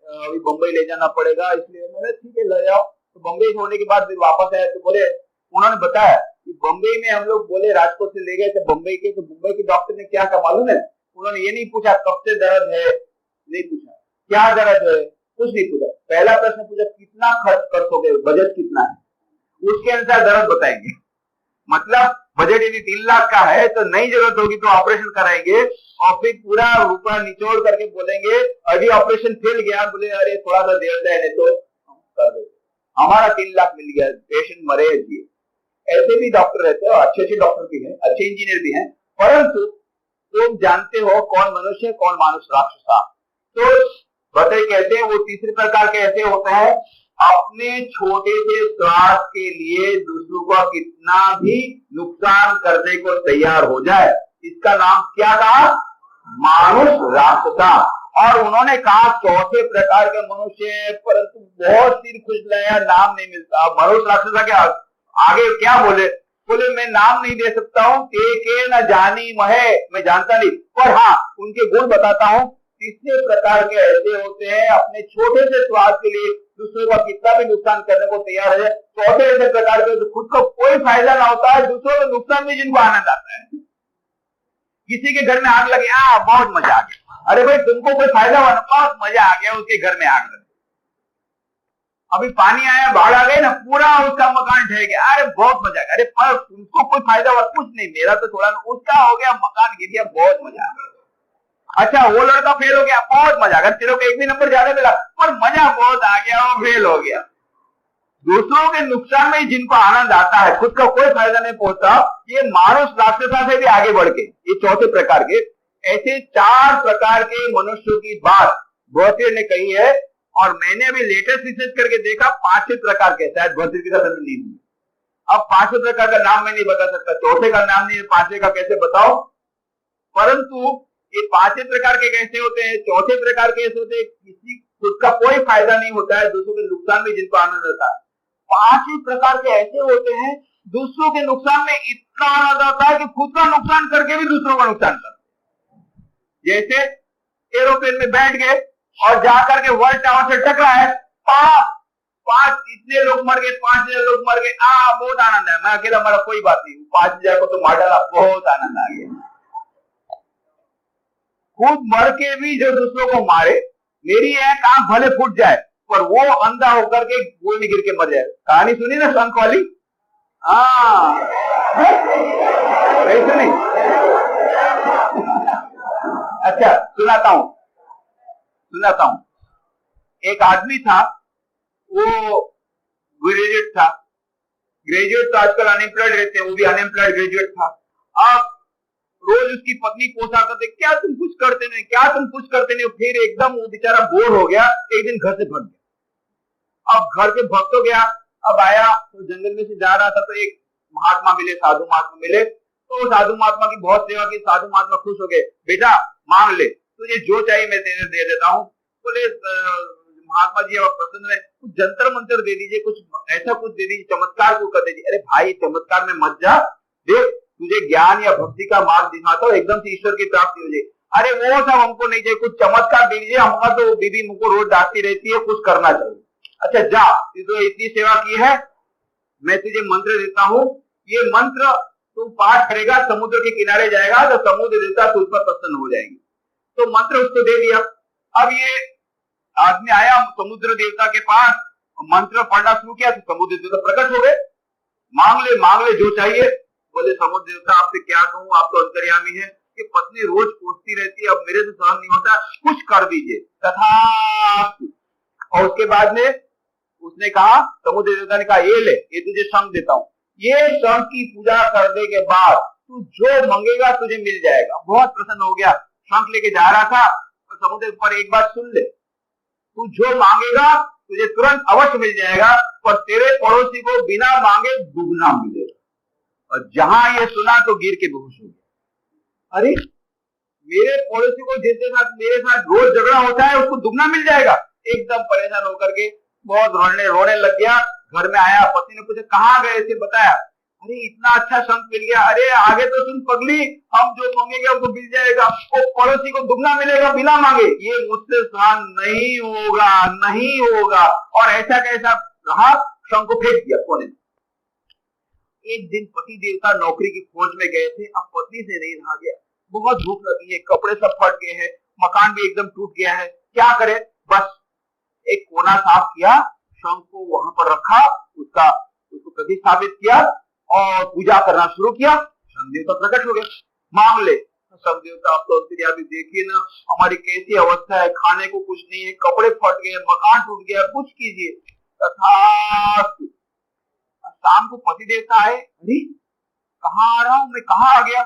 अभी बम्बई ले जाना पड़ेगा, इसलिए मैंने ठीक है ले जाओ। तो बम्बई होने के बाद फिर वापस आया तो बोले, उन्होंने बताया कि बम्बई में हम लोग बोले राजकोट से ले गए थे बम्बई के, तो मुंबई के डॉक्टर ने क्या कहा मालूम है? उन्होंने ये नहीं पूछा कब से दर्द है, नहीं पूछा क्या दर्द है, कुछ नहीं पूछा। पहला प्रश्न पूछा कितना खर्च कर सोगे, बजट कितना है, उसके अनुसार दर्द बताएंगे। मतलब बजट यदि 3 लाख का है तो नई जरूरत होगी तो ऑपरेशन कराएंगे और फिर पूरा रुपया निचोड़ करके बोलेंगे अभी ऑपरेशन फेल गया, बोले अरे थोड़ा सा देर से है तो कर दो, हमारा 3 लाख मिल गया, पेशेंट मरे जी। ऐसे भी डॉक्टर रहते हैं, अच्छे अच्छे डॉक्टर भी हैं, अच्छे इंजीनियर भी हैं, परंतु तुम जानते हो कौन मनुष्य कौन मानुष राक्षसा। तो बताइए कहते हैं वो तीसरे प्रकार के ऐसे होते हैं अपने छोटे से स्वार्थ के लिए दूसरों का कितना भी नुकसान करने को तैयार हो जाए, इसका नाम क्या कहा? मानुष राक्षसा। और उन्होंने कहा चौथे प्रकार के मनुष्य, परंतु बहुत सिर खुजलाया, नाम नहीं मिलता। मानुष राक्षसा के आगे क्या बोले? बोले मैं नाम नहीं दे सकता हूँ, के न जानी महे, मैं जानता नहीं, पर हाँ उनके गुण बताता हूँ। तीसरे प्रकार के ऐसे होते हैं अपने छोटे से स्वार्थ के लिए दूसरों का कितना भी नुकसान करने को तैयार है। चौथे ऐसे प्रकार के तो खुद को कोई फायदा ना होता है, दूसरों के नुकसान में जिनको आनंद आता है। किसी के घर में आग लगी, बहुत मजा आ गया, अरे भाई तुमको कोई फायदा हुआ ना, बहुत मजा आ गया, उसके घर में आग लगी। अभी पानी आया, बाढ़ आ गई ना, पूरा उसका मकान ढह गया, अरे बहुत मजा आ गया, अरे पर तुमको कोई फायदा हुआ? कुछ नहीं, मेरा तो थोड़ा, उसका हो गया, मकान गिर गया, बहुत मजा आ गया। अच्छा वो लड़का फेल हो गया, बहुत मजा आ गया, तेरे को एक भी नंबर ज्यादा मिला, पर मजा बहुत आ गया, वो फेल हो गया। दूसरों के नुकसान में जिनको आनंद आता है, खुद का कोई फायदा नहीं पहुंचता, ये मानुष राक्षसा से भी आगे बढ़ के, ये चौथे प्रकार के, ऐसे 4 प्रकार के मनुष्यों की बात भौतिक ने कही है। और मैंने अभी लेटेस्ट रिसर्च करके देखा 5 प्रकार के, शायद भौतिक के साथ नहीं हुई। अब 5 प्रकार का नाम मैं नहीं बता सकता, चौथे का नाम नहीं, 5वें का कैसे बताओ। परंतु ये 5 प्रकार के कैसे होते हैं, चौथे प्रकार के कैसे होते हैं, किसी खुद का कोई फायदा नहीं होता है, दूसरों के नुकसान में जिनको आनंद आता है। 5 प्रकार के ऐसे होते हैं, दूसरों के नुकसान में इतना आनंद आता है कि खुद का नुकसान करके भी दूसरों का नुकसान करते। जैसे एरोप्लेन में बैठ गए और जाकर के वर्ल्ड टावर से टकराए, 5 इतने लोग मर गए, 5,000 लोग मर गए, बहुत आनंद है, मैं अकेला मरा कोई बात नहीं, 5,000 को तो मार डाला, बहुत आनंद आ गया। खुद मर के भी जो दूसरों को मारे, मेरी एक आंख भले फूट जाए पर वो अंधा होकर के कुएं में गिर के मर जाए। कहानी सुनी ना शंख वाली? नहीं सुनी? अच्छा सुनाता हूं। एक आदमी था, वो ग्रेजुएट था। ग्रेजुएट तो आजकल अनएम्प्लॉयड रहते हैं, वो भी अनएम्प्लॉयड ग्रेजुएट था। अब रोज उसकी पत्नी कोसा करते, क्या तुम कुछ करते नहीं। फिर एकदम वो बेचारा बोर हो गया, एक दिन घर से भाग गया। अब घर से भाग तो गया, अब आया तो जंगल में से जा रहा था, तो एक महात्मा मिले, साधु महात्मा मिले। तो साधु महात्मा की बहुत सेवा की, साधु महात्मा खुश हो गए, बेटा मांग ले, तुझे जो चाहिए मैं दे देता हूँ। बोले महात्मा जी अब प्रसन्न है, कुछ जंतर मंत्र दे दीजिए, कुछ ऐसा कुछ दे दीजिए, चमत्कार को कर दीजिए। अरे भाई चमत्कार में मत जा, देख तुझे ज्ञान या भक्ति का मार्ग दिखाता हूं, एकदम से ईश्वर की प्राप्ति हो जाए। अरे वो सब हमको नहीं चाहिए, कुछ चमत्कार दीजिए, हमका तो बीबी मुझको रोज डांटती रहती है, कुछ करना चाहिए। अच्छा जा, तुझे इतनी सेवा की है, मैं तुझे मंत्र देता हूँ, ये मंत्र तू पाठ करेगा, समुद्र के किनारे जाएगा तो समुद्र देवता तुझ पर प्रसन्न हो जाएंगे। तो मंत्र उसको दे दिया। अब ये आदमी आया समुद्र देवता के पास, मंत्र पढ़ना शुरू किया तो समुद्र देवता प्रकट हो गए। मांग ले जो चाहिए। बोले समुद्र देवता आपसे क्या कहूँ, आप तो अंतर्यामी है, कि पत्नी रोज कोसती रहती है, अब मेरे से सहन नहीं होता, कुछ कर दीजिए। तथास्तु। और उसके बाद में उसने कहा, समुद्र देवता ने कहा ये ले, ये तुझे शंख देता हूँ, ये शंख की पूजा करने के बाद तू जो मांगेगा तुझे मिल जाएगा। बहुत प्रसन्न हो गया, शंख लेके जा रहा था, तो समुद्र पर एक बात सुन ले, तू जो मांगेगा तुझे तुरंत अवश्य मिल जाएगा, पर तेरे पड़ोसी को बिना मांगे दुगना मिलेगा। और जहां ये सुना तो गिर के बेहोश हो गया। अरे मेरे पड़ोसी को जिसके साथ मेरे साथ रोज झगड़ा होता है उसको दुगना मिल जाएगा। एकदम परेशान होकर के बहुत रोने लग गया। घर में आया, पत्नी ने पूछा कहाँ गए थे, बताया, अरे इतना अच्छा शंख मिल गया। अरे आगे तो सुन पगली, हम जो मांगेंगे हमको मिल जाएगा, वो पड़ोसी को दुगना मिलेगा बिना मांगे, ये मुझसे सहन नहीं होगा। और ऐसा कैसा रहा, शंख को फेंक दिया कोने में। एक दिन पति देवता नौकरी की खोज में गए थे, अब पत्नी से नहीं रहा गया, बहुत भूख लगी है, कपड़े सब फट गए हैं, मकान भी एकदम टूट गया है, क्या करे। बस एक कोना साफ किया, शंख को वहां पर रखा, उसको प्रतिस्थापित किया और पूजा करना शुरू किया। शंख देवता प्रकट हो गए, मांग ले। शंख देवता आप तो अंतर्यामी, देखिए ना हमारी कैसी अवस्था है, खाने को कुछ नहीं है, कपड़े फट गए, मकान टूट गया, कुछ कीजिए। तथास्तु। शाम को पति देवता आए, अरे कहाँ आ रहा हूं मैं, कहाँ आ गया।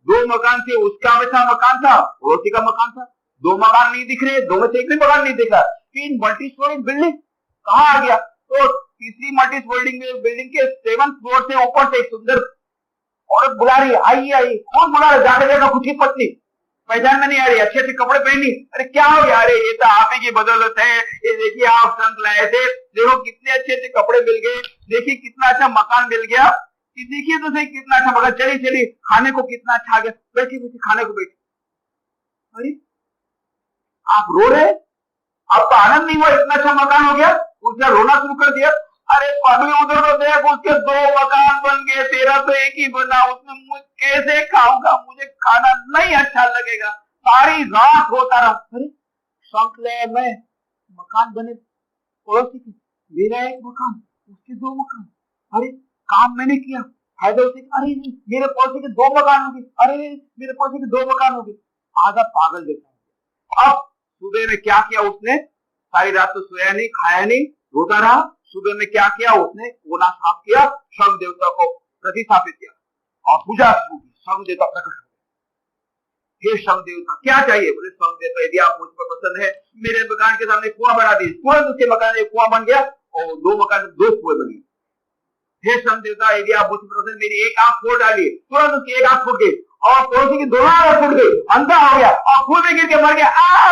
2 मकान थे, उसका वैसा मकान था, पड़ोसी का मकान था, 2 मकान नहीं दिख रहे, 2 में से एक भी मकान नहीं दिखा। 3 मल्टी स्टोरी बिल्डिंग, कहाँ आ गया। तो तीसरी मल्टी बिल्डिंग के 7th फ्लोर से ऊपर से एक सुंदर औरत बुला रही है, आइए। कौन बुला रहा है, जाके देखा खुद की पत्नी, पहचान में नहीं आ रही, अच्छे अच्छे कपड़े पहनी। अरे क्या हो गया, अरे ये तो आप ही की बदौलत है, ये देखिए आप शंख लाए थे, देखो कितने अच्छे अच्छे कपड़े मिल गए, देखिए कितना अच्छा मकान मिल गया, देखिए तो सही कितना अच्छा मकान, चलिए खाने को कितना अच्छा आ गया, बैठिए खाने को बैठिए। अरे आप रो रहे, आपका आनंद नहीं हुआ, इतना अच्छा मकान हो गया, उसने रोना शुरू कर दिया। अरे पगली उधर तो देख, उसके 2 मकान बन गए, तेरा तो एक ही बना, उसमें मुझे कैसे खाऊंगा, मुझे खाना नहीं अच्छा लगेगा, सारी रात होता रहा। अरे शंख ले, मैं मकान बने पड़ोसी की, मेरा एक मकान, उसके 2 मकान, अरे काम मैंने किया, फायदा उसे, अरे मेरे पड़ोसी के 2 मकान हो गए, अरे मेरे पड़ोसी के 2 मकान हो गए, आधा पागल जैसा। अब सुबह में क्या किया उसने, सारी रात तो सोया नहीं, खाया नहीं, रोता रहा, सुबह में क्या किया, उसने कोना साफ किया, शंख देवता को प्रतिस्थापित किया और पूजा शुरू की। शंख देवता प्रकट हो गए। हे शंख देवता क्या चाहिए? बोले शंख देवता यदि आप मुझ पर प्रसन्न है, मेरे मकान के सामने कुआं बना दीजिए। तुरंत उसके मकान में कुआं बन गया और दो मकान में दो कुएं बन गए। हे शंख देवता यदि आप मुझ पर प्रसन्न, मेरी एक आंख फोड़ डालिए। तुरंत उसकी एक आंख फूट गई और पड़ोसी की दोनों आंख फूट गई, अंधा हो गया और कुएं में गिर के मर गया।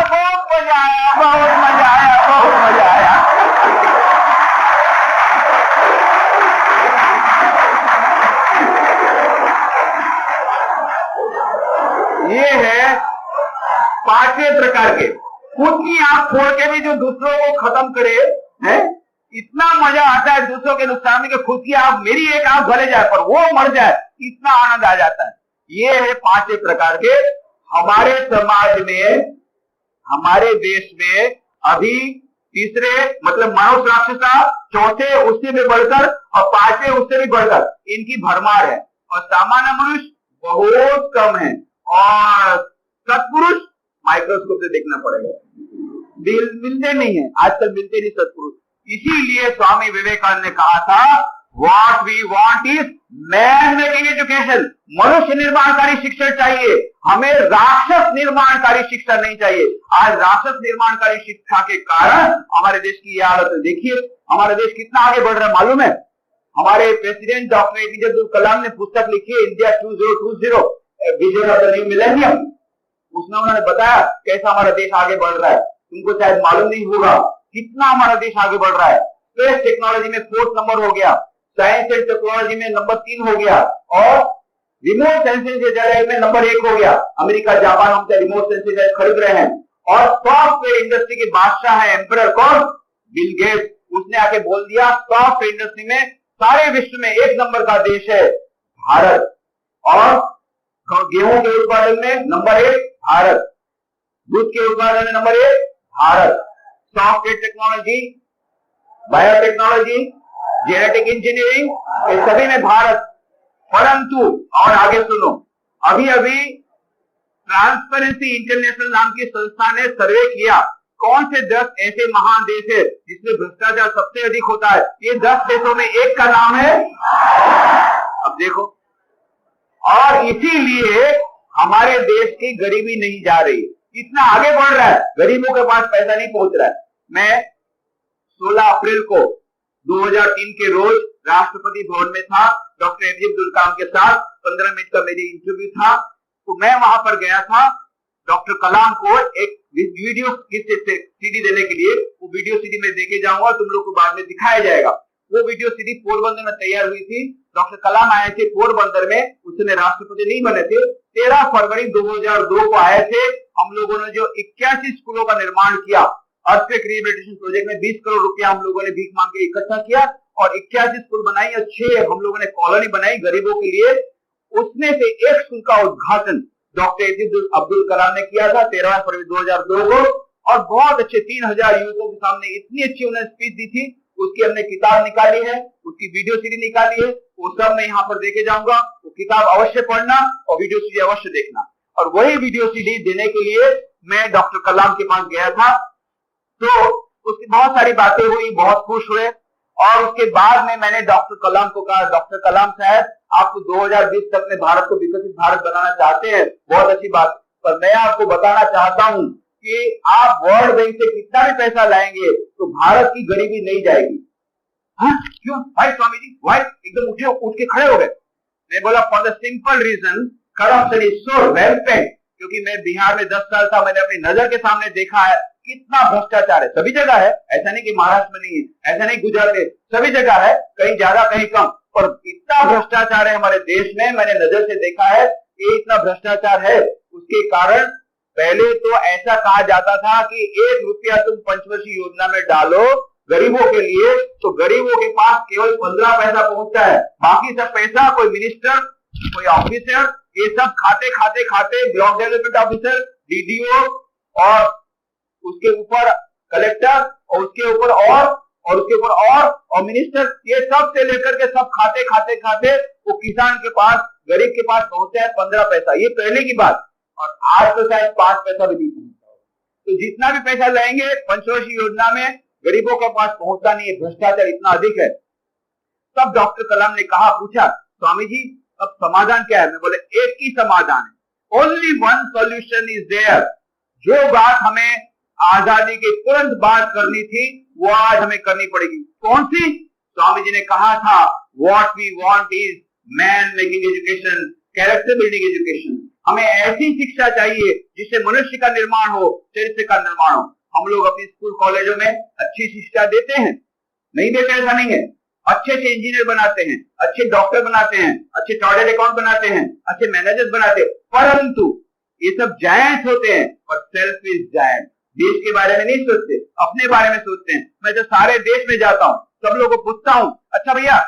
बहुत मजा आया, बहुत मजा आया, बहुत मजा आया। ये है पांचवें प्रकार के, खुद की आंख फोड़ के भी जो दूसरों को खत्म करे, है इतना मजा आता है दूसरों के नुकसान में कि खुद की आंख, मेरी एक आंख भले जाए पर वो मर जाए, इतना आनंद आ जाता है। ये है पांचवें प्रकार के। हमारे समाज में, हमारे देश में अभी तीसरे मतलब मानव राक्षसा, चौथे उससे भी बढ़कर और पांचवें उससे भी बढ़कर इनकी भरमार है और सामान्य मनुष्य बहुत कम है और सत्पुरुष माइक्रोस्कोप से देखना पड़ेगा, मिलते नहीं है आजकल, मिलते नहीं सत्पुरुष। इसीलिए स्वामी विवेकानंद ने कहा था what we want is man making education, मनुष्य निर्माणकारी शिक्षा चाहिए, हमें राक्षस निर्माणकारी शिक्षा नहीं चाहिए। आज राक्षस निर्माणकारी शिक्षा के कारण हमारे देश की यह हालत है। देखिए हमारा देश कितना आगे बढ़ रहा है मालूम है। हमारे president doctor APJ Abdul Kalam ने पुस्तक लिखी है India 2020 vision of the new millennium. उसमें उन्होंने बताया कैसा हमारा देश आगे बढ़ रहा है। तुमको शायद मालूम नहीं होगा कितना हमारा देश आगे बढ़ रहा है। स्पेस टेक्नोलॉजी में 4th नंबर हो गया, साइंस एंड टेक्नोलॉजी में नंबर 3 हो गया और रिमोट सेंसिंग में नंबर 1 हो गया। अमेरिका जापान हमसे रिमोट सेंसिंग खरीद रहे हैं और सॉफ्टवेयर इंडस्ट्री के बादशाह है एम्परर कौन? Bill Gates. उसने आके बोल दिया सॉफ्टवेयर इंडस्ट्री में सारे विश्व में 1 नंबर का देश है भारत और गेहूं के उत्पादन में नंबर 1 भारत, दूध के उत्पादन में number 1 Bharat, software technology, biotechnology, genetic engineering, ये सभी में भारत। परंतु और आगे सुनो, अभी अभी ट्रांसपेरेंसी इंटरनेशनल नाम की संस्था ने सर्वे किया कौन से 10 ऐसे महान देश है जिसमें भ्रष्टाचार सबसे अधिक होता है। ये 10 देशों में एक का नाम है, अब देखो। और इसीलिए हमारे देश की गरीबी नहीं जा रही, इतना आगे बढ़ रहा है, गरीबों के पास पैसा नहीं पहुंच रहा है। मैं 16 अप्रैल को 2003 के रोज राष्ट्रपति भवन में था, डॉक्टर एपीजे अब्दुल कलाम के साथ 15 मिनट का मेरी इंटरव्यू था। तो मैं वहां पर गया था डॉक्टर कलाम को एक वीडियो सीडी देने के लिए। वो वीडियो सीडी में देके जाऊंगा, तुम लोग को बाद में दिखाया जाएगा। वो वीडियो सीडी पोरबंदर में तैयार हुई थी। डॉक्टर कलाम आए थे पोरबंदर में, उस समय राष्ट्रपति नहीं बने थे। 13 फरवरी 2002 को आए थे। हम लोगों ने जो 81 स्कूलों का निर्माण किया, अर्थक्वेक रिहेबिलिटेशन प्रोजेक्ट में 20 करोड़ रुपया हम लोगों ने भीख मांग के इकट्ठा किया और 81 स्कूल बनाई और 6 हम लोगों ने कॉलोनी बनाई गरीबों के लिए। उसमें से एक स्कूल का उद्घाटन डॉक्टर एपीजे अब्दुल कलाम ने किया था 13 फरवरी 2002 को और बहुत अच्छे 3000 युवकों के सामने इतनी अच्छी उन्होंने स्पीच दी थी। उसकी हमने किताब निकाली है, उसकी वीडियो सीडी निकाली है, वो सब मैं यहाँ पर देके जाऊंगा। वो किताब अवश्य पढ़ना और वीडियो सीडी अवश्य देखना। और वही वीडियो सीडी देने के लिए मैं डॉक्टर कलाम के पास गया था। तो उसकी बहुत सारी बातें हुई, बहुत खुश हुए और उसके बाद में मैंने डॉक्टर कलाम को कहा डॉक्टर कलाम साहब आप 2020 तक में भारत को विकसित भारत बनाना चाहते हैं, बहुत अच्छी बात, पर मैं आपको बताना चाहता हूं कि आप वर्ल्ड बैंक से कितना भी पैसा लाएंगे तो भारत की गरीबी नहीं जाएगी। हाँ, क्यों भाई स्वामी जी, भाई एकदम उठ के खड़े हो गए। मैं बोला for the simple reason corruption is so rampant, क्योंकि मैं बिहार में 10 साल था, मैंने अपनी नजर के सामने देखा है कितना भ्रष्टाचार है। सभी जगह है, ऐसा नहीं कि महाराष्ट्र में नहीं है, ऐसा नहीं गुजरात में, सभी जगह है, कहीं ज्यादा कहीं कम, पर इतना भ्रष्टाचार है हमारे देश में, मैंने नजर से देखा है ये इतना भ्रष्टाचार है। उसके कारण पहले तो ऐसा कहा जाता था कि 1 रुपया तुम पंचवर्षीय योजना में डालो गरीबों के लिए तो गरीबों के पास केवल 15 पैसा पहुंचता है, बाकी सब पैसा कोई मिनिस्टर, कोई ऑफिसर, ये सब खाते खाते खाते ब्लॉक डेवलपमेंट ऑफिसर, डीडीओ और उसके ऊपर कलेक्टर और उसके ऊपर और उसके ऊपर और मिनिस्टर, ये सब से लेकर के सब खाते खाते खाते वो किसान के पास, गरीब के पास पहुंचता है 15 पैसा। ये पहले की बात, और आज तो शायद 5 पैसा भी नहीं पहुंचता। तो जितना भी पैसा लाएंगे पंचवर्षीय योजना में गरीबों के पास पहुंचता नहीं है, भ्रष्टाचार इतना अधिक है। तब डॉक्टर कलाम ने कहा, पूछा, स्वामी जी अब समाधान क्या है? मैं बोले एक ही समाधान है, only one solution is there. जो बात हमें आजादी के तुरंत बाद करनी थी वो आज हमें करनी पड़ेगी। कौन सी? स्वामी जी ने कहा था, what we want is man making education, character building education. हमें ऐसी शिक्षा चाहिए जिससे मनुष्य का निर्माण हो, चरित्र का निर्माण हो। हम लोग अपने स्कूल कॉलेजों में अच्छी शिक्षा देते हैं, नहीं देते ऐसा नहीं है। अच्छे से इंजीनियर बनाते हैं, अच्छे डॉक्टर बनाते हैं, अच्छे चार्टर्ड अकाउंट बनाते हैं, अच्छे मैनेजर्स बनाते हैं, परंतु ये सब जायंट्स होते हैं, पर सेल्फ इज जायंट। देश के बारे में नहीं सोचते, अपने बारे में सोचते हैं। मैं जो सारे देश में जाता हूँ, सब लोगों को पूछता हूँ, अच्छा भैया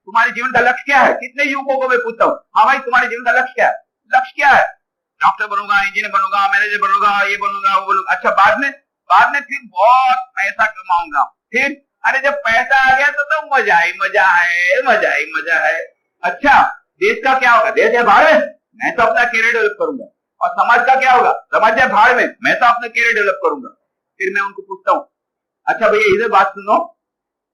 तुम्हारे जीवन का लक्ष्य क्या है? कितने युवकों को मैं पूछता हूँ, हाँ भाई तुम्हारे जीवन का लक्ष्य क्या है? लक्ष्य क्या है? डॉक्टर बनूंगा, इंजीनियर बनूंगा, मैनेजर बनूंगा, ये बनूंगा, वो बनूंगा। अच्छा बाद में फिर बहुत पैसा कमाऊंगा। फिर अरे जब पैसा आ गया तो मजा ही मजा है, मजा ही मजा है। अच्छा देश का क्या होगा? देश है भाड़ में, मैं तो अपना कैरियर डेवलप करूंगा। और समाज का क्या होगा? समाज है भाड़ में, मैं तो अपना कैरियर डेवलप करूंगा। फिर मैं उनको पूछता हूँ, अच्छा भैया इधर बात सुनो,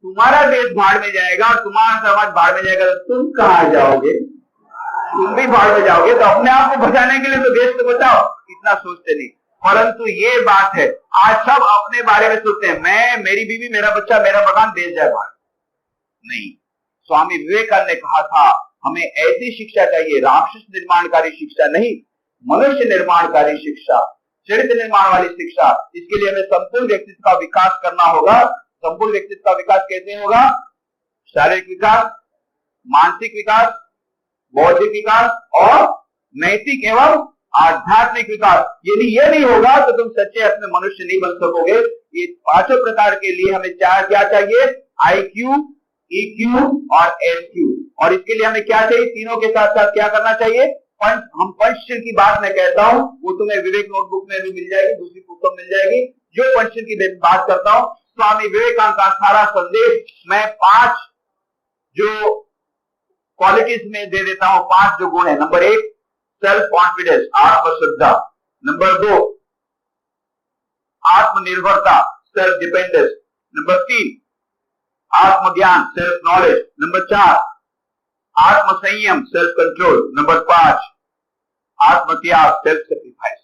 तुम्हारा देश भाड़ में जाएगा और तुम्हारा समाज भाड़ में जाएगा तो तुम कहाँ जाओगे? तुम भी भाड़ में जाओगे। तो अपने आप को बचाने के लिए तो देश को बचाओ, इतना सोचते नहीं। परंतु ये बात है, आज सब अपने बारे में सोचते हैं, मैं, मेरी बीवी, मेरा बच्चा, मेरा मकान, देश जाए भाड़। नहीं, स्वामी विवेकानंद ने कहा था हमें ऐसी शिक्षा चाहिए, राक्षस निर्माणकारी शिक्षा नहीं, मनुष्य निर्माणकारी शिक्षा, चरित्र निर्माण वाली शिक्षा। इसके लिए हमें संपूर्ण व्यक्तित्व का विकास करना होगा। संपूर्ण व्यक्तित्व का विकास कैसे होगा? शारीरिक विकास, मानसिक विकास, बौद्धिक विकास और नैतिक एवं आध्यात्मिक विकास। यदि ये नहीं होगा तो तुम सच्चे अर्थ में मनुष्य नहीं बन सकोगे। ये पांचों प्रकार के लिए हमें क्या चाहिए? IQ, EQ और SQ। और इसके लिए हमें क्या चाहिए? तीनों के साथ साथ क्या करना चाहिए? हम पंचशील की बात मैं कहता हूं, वो तुम्हें विवेक नोटबुक में भी मिल जाएगी, दूसरी पुस्तक मिल जाएगी। जो पंचशील की बात करता हूं, स्वामी विवेकानंद का सारा संदेश मैं 5 जो क्वालिटीज में दे देता हूं, 5 जो गुण है। नंबर 1 सेल्फ कॉन्फिडेंस, आत्मश्रद्धा। नंबर 2 आत्मनिर्भरता, सेल्फ डिपेंडेंस। नंबर 3 आत्मज्ञान, सेल्फ नॉलेज। नंबर 4 आत्मसंयम, सेल्फ कंट्रोल। नंबर 5 आत्मत्याग, सेल्फ सेक्रीफाइस।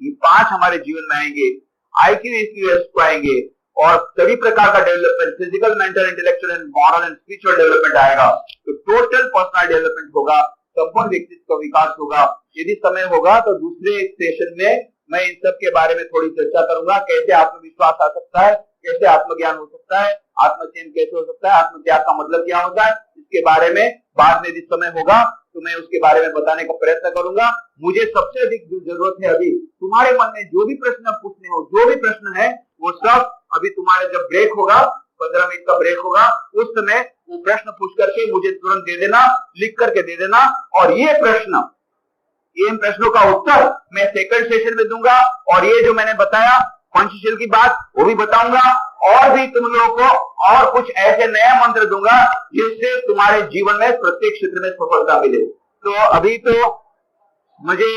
ये 5 हमारे जीवन में आएंगे। IQ, EQ, SQ आएंगे और सभी प्रकार का development, physical, mental, intellectual and moral and spiritual development आएगा। तो टोटल पर्सनल डेवलपमेंट होगा, संपूर्ण व्यक्तित्व का विकास होगा। यदि समय होगा तो दूसरे सेशन में मैं इन सब के बारे में थोड़ी चर्चा करूंगा। कैसे आत्मविश्वास आ सकता है, कैसे आत्मज्ञान हो सकता है, आत्मचयन कैसे हो सकता है, आत्मत्याग का मतलब क्या होता है, इसके बारे में बाद में यदि समय होगा तो मैं उसके बारे में बताने का प्रयत्न करूंगा। मुझे सबसे अधिक जो जरूरत है अभी, तुम्हारे मन में जो भी प्रश्न पूछने हो, जो भी प्रश्न है वो सब अभी तुम्हारे जब ब्रेक होगा, 15 मिनट का ब्रेक होगा, उस समय वो प्रश्न पूछ करके मुझे तुरंत दे देना, लिख करके दे देना। और ये इन प्रश्नों का उत्तर मैं सेकंड सेशन में दूंगा। और ये जो मैंने बताया पंचशील की बात वो भी बताऊंगा, और भी तुम लोगों को और कुछ ऐसे नया मंत्र दूंगा जिससे तुम्हारे जीवन में प्रत्येक क्षेत्र में सफलता मिले। तो अभी तो मुझे